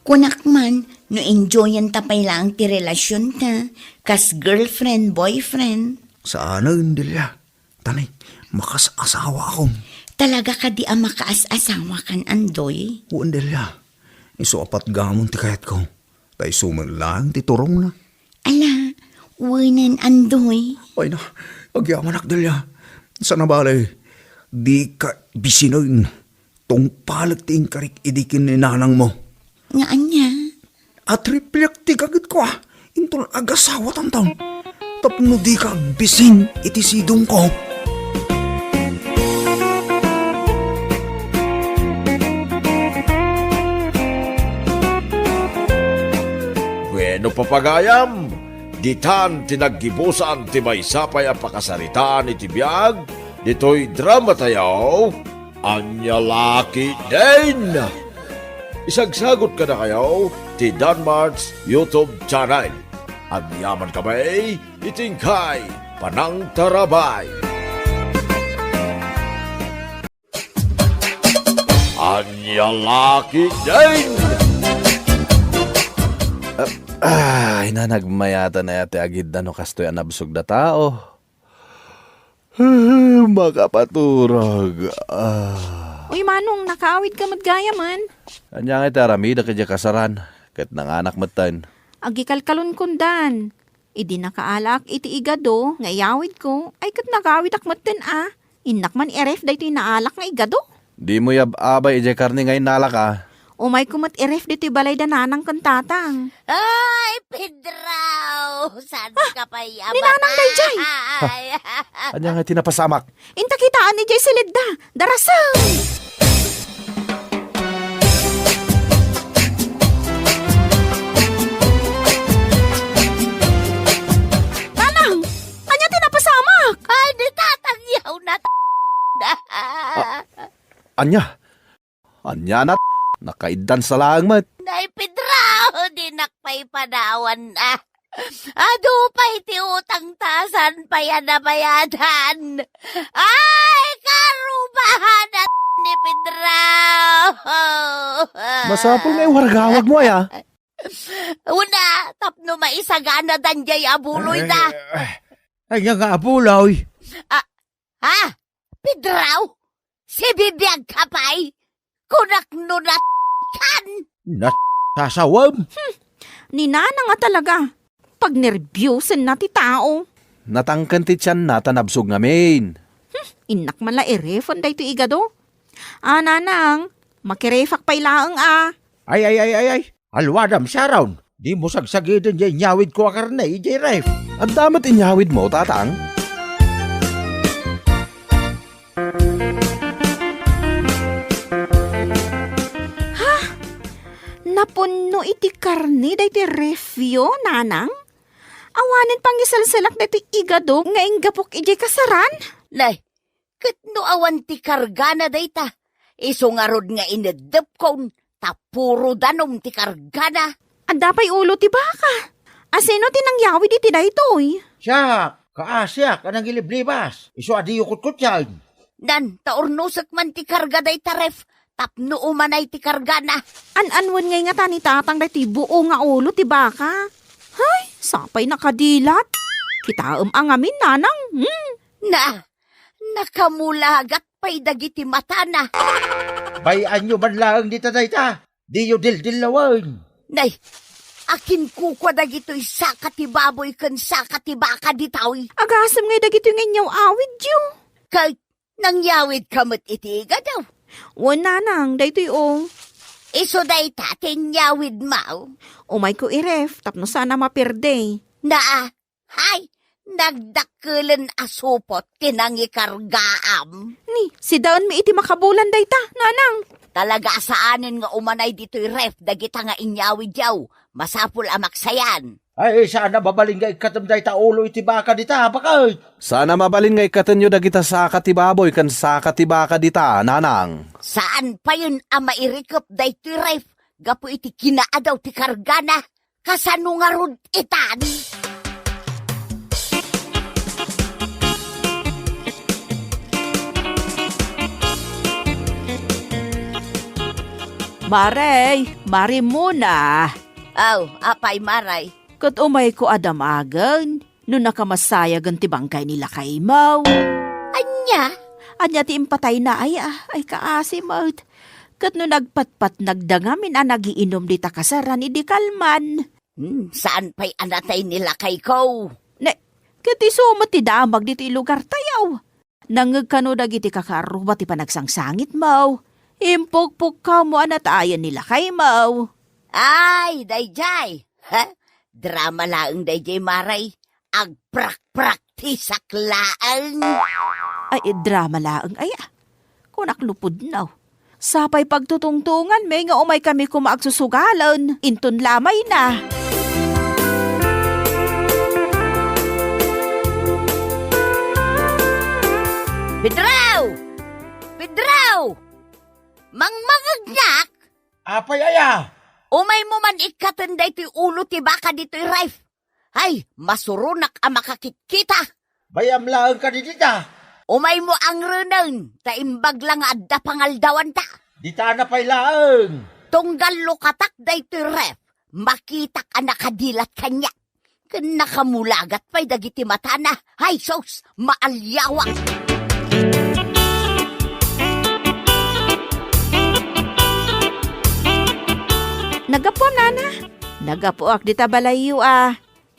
Kunak man, no enjoyan tapay lang ti relasyon ta, kas girlfriend, boyfriend.
Saan na Delia? Tanay, makasasawa akong.
Talaga ka di ang makaas-asawa kan, Andoy?
Uwan Delia, iso apat gamon ti kayat ko. Tay suman lang ti turong na.
Ala, uwanan, Andoy.
Ay na, agyaman ak Delia. Sa nabalay, di ka bisinoy. Tong palag ti ingkarik idikin ni nanang mo.
Nga anya?
At riplyak ti kagit ko Intol agasawa tantaw. Tapno di ka bisin iti sidong ko.
Bueno papagayam, ditan tinaggibusan ti maysapay ang pakasaritaan iti biyag, dito'y drama tayaw, anya laki din. Isagsagot ka na kayo ti Danmar's YouTube channel. Ang yaman kamay, itingkay, panang tarabay. Anya laki din.
Ay, nagmayata na yate agid na no kastoy anabsog na tao. Makapaturog.
Uy, Manong, nakaawit ka matgaya man.
Anya nga itaramida kadya kasaran. Kat nanganak matan.
Agikalkalon kundan. Idi nakaalak iti igado, nga iyawid ko. Ay kat nakawid akmaten Inak man iref dahito naalak nga igado.
Di mo abay ijay karni ngayon nalak
Umay kumat iref dito balay dananang kantatang.
Ay, Pedraw! Saan ka pa yaman?
Ninanang day, Jay!
Anya nga tinapasamak.
Inta kitaan ni Jay Silidda. Darasang! Tanang! Anya tinapasamak?
Ay, natatangyaw na
Anya na nakaidan sa langmat.
Nay, Pedraw! Dinakpay panawan na. Ado pa'y ti utang tasan pa yan na bayadan. Ay, karubahan at ni Pedraw!
Masapol na yung wargawag mo
Una, tapno maisagana danjay abuloy na.
Ay, nga abulaw.
Ha? Pedraw? Si bibiyag kapay? Kunak nunat kan?
Sasawam.
Ninana nga talaga. Pag nervyusin na ti tao.
Natangkan ti tiyan na tanabsog ngamin.
Inak man la irefon dahito igado. Nanang, makirefak pa'y laang
Ay. Alwadam sarawn. Di mo sagsagidin jay nyawid ko akarnay, jay ref.
Ang damat inyawid mo, tatang.
Napunno iti karni dahito refyo, nanang?
Awanan pang isalsalak na ito'y igado nga inggapok ijay kasaran.
Nay, kat no awan ti karga na dayta. Iso nga rod nga inedep kon, tapuro danom ti karga na.
Anda pa'y ulo ti baka. Asino tinangyawi di ti daytoy?
Siya, kaasya, kanang giliblibas. Iso adi yukot-kot yan.
Dan, taornusak man ti karga dayta ref, tapno umanay ti karga na.
An-anwan ngay nga tani tatang daytoy buo nga ulo ti baka. Hay, sapay nakadilat. Kita ang amin nanang.
Na, nakamulagat pa'y dagiti mata na.
Bayan nyo man lang dita dayta. Di yu dil-dilawan.
Nay, akin kukwa dagito'y sakati baboy kan sakati baka ditawi.
Agasam ngay dagito nga inyaw awid yo.
Kay, nangyawid kamot itiga daw.
Wan nanang, daytoy o.
Iso day tatin yawid mau.
Umay ko iref, tapno sana mapirde.
Na, hay, nagdakulan asupot tinangi kargaam.
Ni, si Daon mi iti makabulan dayta, nanang.
Talaga saanin nga umanay dito'y ref, dagita nga inyawid yaw. Masapul amaksayan.
Ay, sana babaling nga ikatamday ta ulo iti baka dita, bakit?
Sana mabalin nga ikatanyo dagita sa katibaboy kan sa katibaka dita, nanang.
Saan pa yun ang mairikop dito'y ref? Gapo iti kinaadaw ti kargana. Kasano nga rod itan?
Mari muna.
Aw, apay maray.
Kat umay ko adamagan, no nakamasayagan ti bangkay nila kay Mau.
Anya?
Anya ti impatay na ay kaasi maut. Kat no nagpatpat nagdangamin nagiinom di takasaran idi kalman.
Saan pa'y anatay nila kay ko?
Ne, kat isumot ti damag di ti lugar tayaw. Nangagkano dagiti kakaruba ti panagsangsangit Mau. Impukpuk ka mo anatayan nila kay Mau.
Ay, dayjay. Ha? Drama laang dayjay maray. Agprak-prak ti saklaang.
Ay, drama laang ay kunak lupod na. Sapay pagtutungtungan may nga umay kami kumaagsusugalan. Inton lamay na.
Bidraw! Bidraw! Mangmangagnak!
Apay aya!
Umay mo man ikatanday ti ulo ti baka dito'y ref. Ay, masurunak ang makakitkita.
Bayam lang ka dita.
Umay mo ang renan, taimbag lang adda pangaldawan ta.
Dita na pay laang.
Tunggal lukatak dayto'y ref, makitak ang nakadilat kanya. Nakamulagat pa'y dagiti mata na. Hay, sos, maalyawak.
Nagapo, nana. Nagapo ak di tabalayo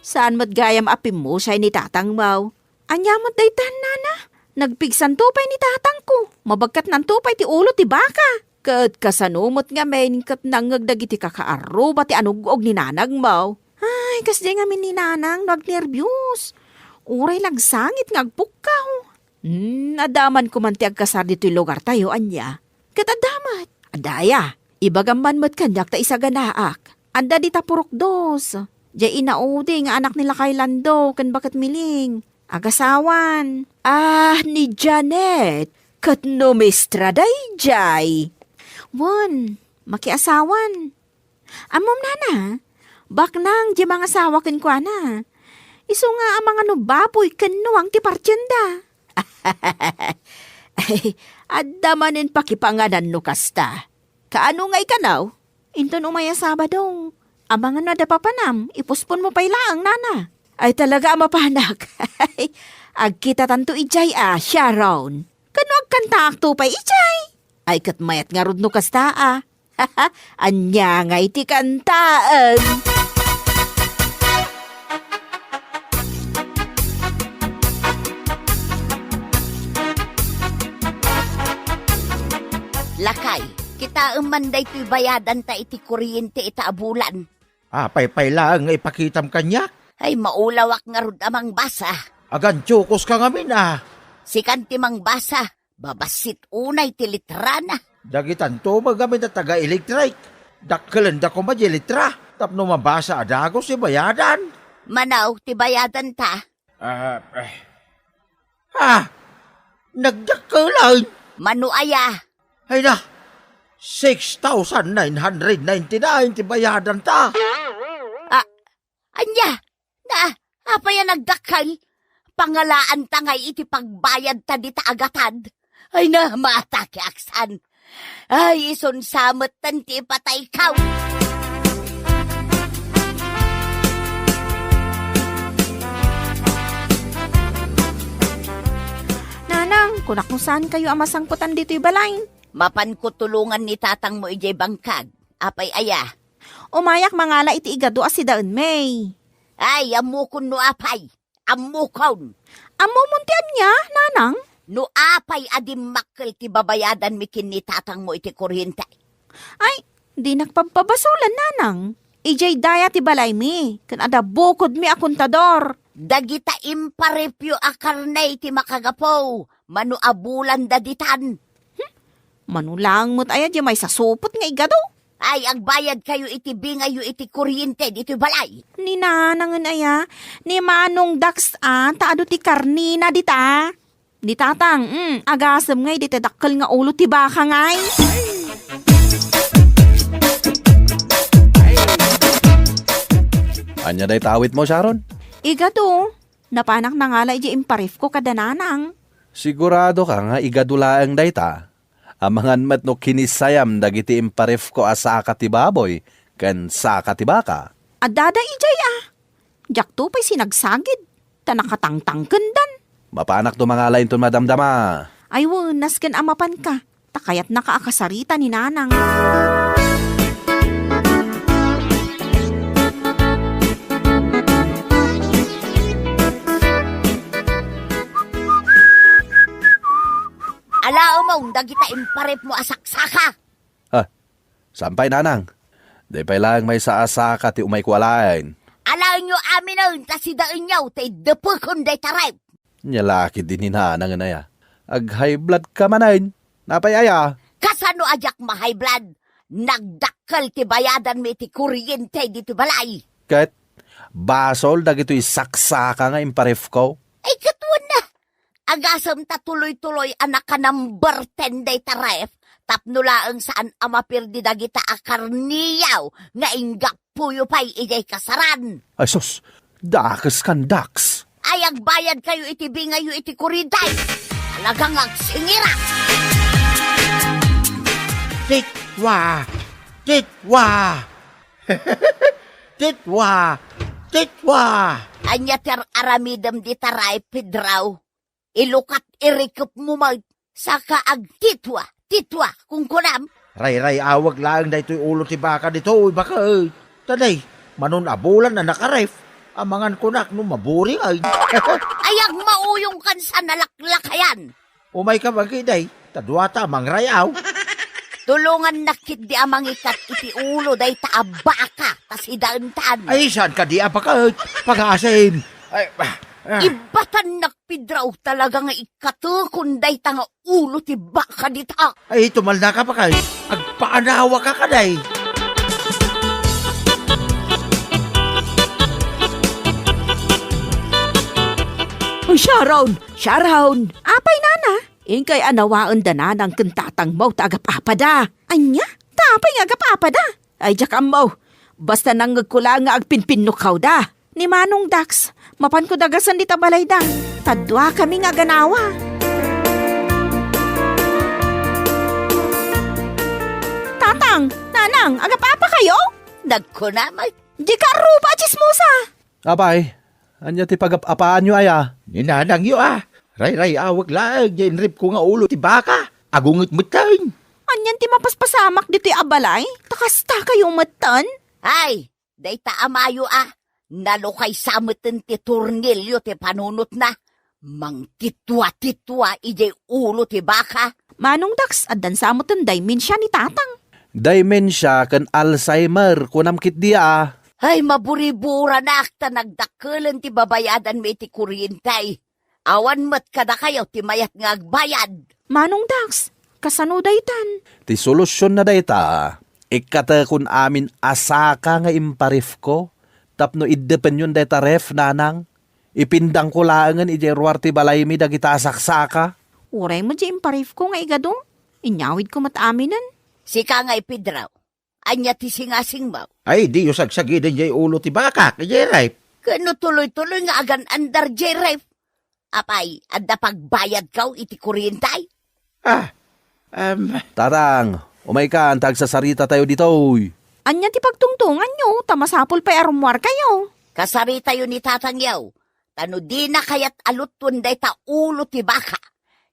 Saan mo't gayam apim mo siya ni tatang Mau? Anya mo't daytan, nana. Nagpigsan tupay ni tatang ko. Mabagkat ng tupay ti ulo ti baka. Kat kasanumot nga men kat nangagdag iti kakaaro ti anugog ni nanag Mau. Ay, kasdi nga min ni nanang nagnervyos. Uray lagsangit ngagpukaw. Adaman ko man ti agkasar dito'y lugar tayo, anya. Kat adamat. Adaya. Ibagamban mo't kanyak ta isa ganaak. Anda di tapurok dos. Diya inaudi nga anak nila kay Lando kan bakat miling. Agasawan. Ni Janet. Kat no mistra day jay. Wan, makiasawan. Amom nana. Bak nang di mga asawa kan kwa na. Iso nga ang mga nubaboy kan nuwang ti partyenda. Ay, adamanin pakipanganan no kasta. Kaano nga ikanaw? Inton umaya Sabado. Abangan na dapapanam, ipuspon mo pa'y laang, nana. Ay talaga mapanak. Agkita tanto ijay Sharon. Kano agkanta akto pa'y ijay? Ay katmayat nga rod no kasta Anya nga iti kantaan.
Lakay, kita umanday to'y bayadan ta iti kuryente ita abulan.
Apay lang nga ipakitam kanya.
Ay, maulawak nga rod amang basa.
Agan tsukos ka ngamin
Si kanti mang basa, babasit unay ti litra na.
Dagitan to magamin na taga-electric. Dakkalan da ko ma litra. Tapno mabasa adagos si bayadan.
Manaw, tibayadan ta.
Nagdakalan.
Manu aya.
Ay na, 6,999 ti bayadan ta.
Anya, apa yan nagdakal? Pangalaan ta ngay iti pagbayad ta di ta agatad. Ay na, mata ki aksan. Ay, ison samot tan ti patay kaw.
Nanang, kunak kung saan kayo amasangkutan dito'y balay.
Mapan ko tulungan ni tatang mo ijay bangkag. Apay aya.
Umayak mangala iti igado as si Daan May.
Ay, amukon no apay. Amukon.
Amo muntian niya, nanang?
No apay adim makkel ti babayadan mi kin ni tatang mo iti kuryente.
Ay, di nagpapabasulan, nanang. Ijay daya ti balay mi. Kan ada bukod mi akuntador.
Dagita imparepyo a karnay ti makagapo. Manu abulan daditan.
Manulang mo't aya di may sasupot nga igado.
Ay, agbayad kayo iti bingayo iti kuryente dito balay.
Ni nanangan aya, ni manong daks taado ti karnina dita. Di tatang, agasam ngay dita dakkel nga ulo ti baka ngay.
Anya day tawit mo, Sharon?
Igado, napanak na nga la iji imparif ko kada nanang.
Sigurado ka nga igadulaang dayta. Amangan mat no kinisayam dagiti imparef ko asaka ti baboy ken saka ti baka.
Adada ijay Jak to pa'y sinagsagid. Ta nakatangtangken dan.
Mapanak to mga lain ton madamdama.
Ay nas ken amapan ka. Takayat nakaakasarita ni nanang.
Alao mo, dagita imparep mo asaksaka.
Sampay nanang. Di pa lang may sa asaka ti umay kwalain.
Alao nyo amin na tasidaan nyo, tay depukon day tarep.
Nyalaki din ni nanang na. Ag high blood ka manayin. Napayaya.
Kasano ajak ma-high blood? Nagdakkel ti bayadan mi ti kuryente dito balay.
Ket basol dagito'y saksaka nga imparef ko.
Ay katuan na. Agasam ta tuloy-tuloy anak ka number 10 day taref. Tapno laang saan amapirdi dagita akarniyaw nga inggak puyo pa'y ijay kasaran.
Ay sus, dakas kan daks.
Ay agbayad kayo iti bingayo iti kuryentay. Talagang agsingira.
Titwa! Titwa! Titwa! Titwa!
Anya ter aramidam di taray pidraw. Ilukat irikup mo mag saka agtitwa. Titwa kung kunam.
Ray, awag lang na ito'y ulo ti baka dito. Uy, baka Taday, manon abulan na nakaref. Amangan kunak no maburing ay.
Ayag mauyong kan sa nalaklakayan.
Umay ka magiday. Tadwata mang rayaw.
Tulungan nakit di amang ikat iti ulo day taabaka tasidantan.
Ay, saan ka di apaka? Pag-asin. Ay,
Ibatan nakpidraw talaga nga ikatukon day tanga ulo ti baka dita.
ay tumalda ka pa kay. Agpaanawa ka kaday.
Oh, Sharon! Sharon! Apay nana! Ingkay anawaan da na ng kentatang mo tagapapada.
Anya? Tapay nga gapapada.
Ay, jakam mo. Basta nanggagkula nga agpinpinukaw da.
Ni manong daks, mapan ko dagasan dita balay dang. Tadwa kami nga ganawa. Tatang, nanang, agapapa kayo?
Nagkunamay.
Di ka rupa chismosa.
Apay, anya ti pagapapaan nyo aya.
Ninanang yo Ray, awag lang. Yan rip ko nga ulo ti baka. Agungit mutang.
Anyan ti mapaspasamak dito'y abalay? Takasta kayo matan?
Ay, day taamayo Nalukay samutin ti turnilyo ti panunot na. Mang titwa-titwa ijay ulo ti baka.
Manong daks, adan samutin dimensya ni tatang.
Dimensya kan Alzheimer kunam kit dia.
Ay, maburibura na akta nagdakulan ti babayadan mi ti kuryentay. Awan mat kada kayo ti mayat nga agbayad.
Manong daks, kasano daytan?
Ti solusyon na dayta. Ikata kun amin asaka nga imparif ko. Tapno iddepen yun deta ref, nanang. Ipindang ko laangan ijerwar ti balay mi dagita saksaka.
Uray mo dyan parif ko nga igado. Inyawid ko mataminan.
Sika nga ipidraw. Anya ti singasing mo.
Ay, di yung sagsagi din jay ulo ti baka, kaya ripe.
Kano tuloy-tuloy nga agan andar jay ref. Apay, adda pagbayad kaw iti kuryentay.
Tarang, umay ka, ang tagsasarita tayo dito.
Anya ti pagtungtungan nyo, tamasapol pa arumwar kayo.
Kasari tayo ni Tatang Yaw. Tano di na kayat alutun day ta ulo ti baka.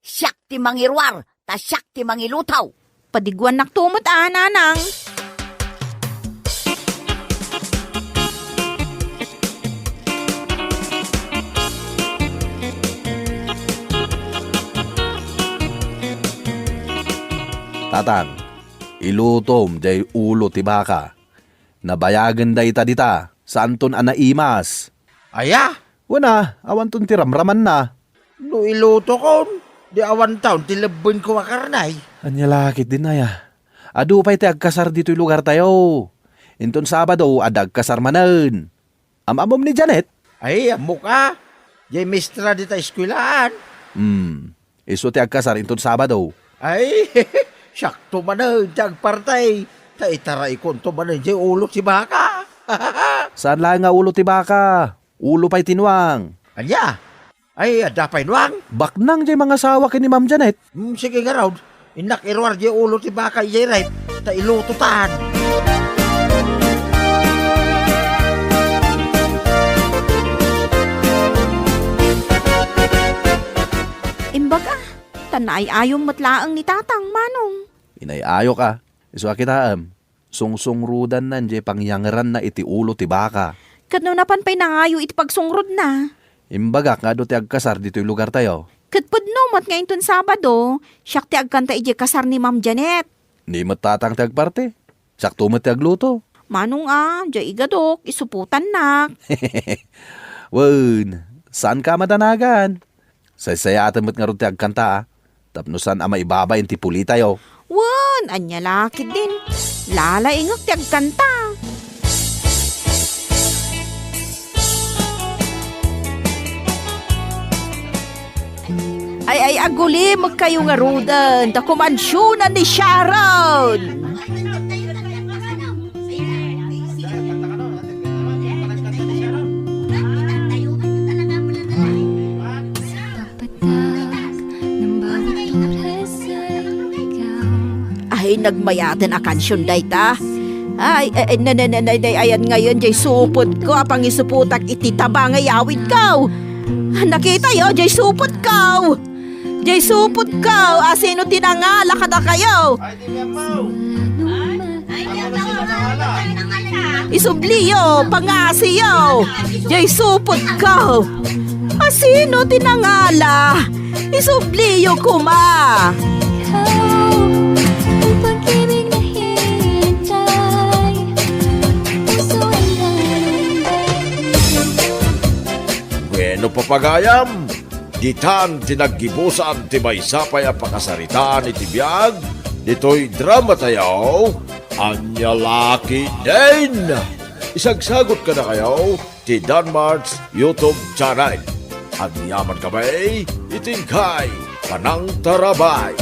Siyak ti mangirwar, ta siyak ti mangilutaw.
Padiguan naktumot nanang.
Tatang, ilutom jay ulo ti baka. Nabayagan day ta dita, santon anaimas.
Aya,
Wana, awan ton ti ramraman na.
no iluto kon. Di awan taon, tilabon ko makarnay.
Anya lakit din na ya. Adu pa'y ti agkasar dito yung lugar tayo. Inton Sabado, adagkasar manan. Amamom ni Janet.
Ay, amo ka. Jay mistra di ta eskwilaan.
Iso ti agkasar inton Sabado.
Ay, sakto manan, tiyag partay. Ta itaray kon to manan, jay ulo si baka.
Saan lang nga ulo ti baka? Ulo pa'y tinuang.
Anya, ay, adapay nuang.
Baknang jay mga sawa kini Ma'am Janet.
Sige nga raw, inak irwar jay ulo si baka, jay right. Ta ilututan.
Imbaga, tanay ayong matlaang ni Tatang Manong.
Inayayo ka. Iso kita sungsung rudan nan jay pangyangaran na iti ulo ti baka.
Kadno napan pa'y nangayo iti pagsungrod na.
Imbagak nga do ti agkasar dito yung lugar tayo.
Katpudno mat ngayon ton Sabado, siyak ti agkanta iti kasar ni Ma'am Janet.
Ni matatang ti agparte. Sakto mo ti agluto.
Manong jay igadok, isuputan na.
Wen, saan ka madanagan? Saysayatan mo't nga ron ti agkanta Tapno saan maibaba yung tipuli tayo.
Wan, anya lakit din. Lalaingak ti agkanta. Ay, aguli, magkayo nga rudan. Takumansyonan ni Sharon. Ay, nagmayaten a kansyon day ta. Ay, ayan ngayon, jay supot ko, apang isuputak iti taba nga yawid ko. Nakita yo, jay supot ko. Jay supot ko, asino tinangala kada kayo. Isubliyo, pangasiyo, jay supot ko. Asino tinangala, isubliyo kuma.
Bueno papagayam, ditan tinaggibusan ti maysapay a pakasaritaan iti biag, dito'y drama tayo, anya laki din. Isagsagot ka na kayo, ti Danmar's YouTube channel. At yaman kamay, itingkay, kanang tarabay.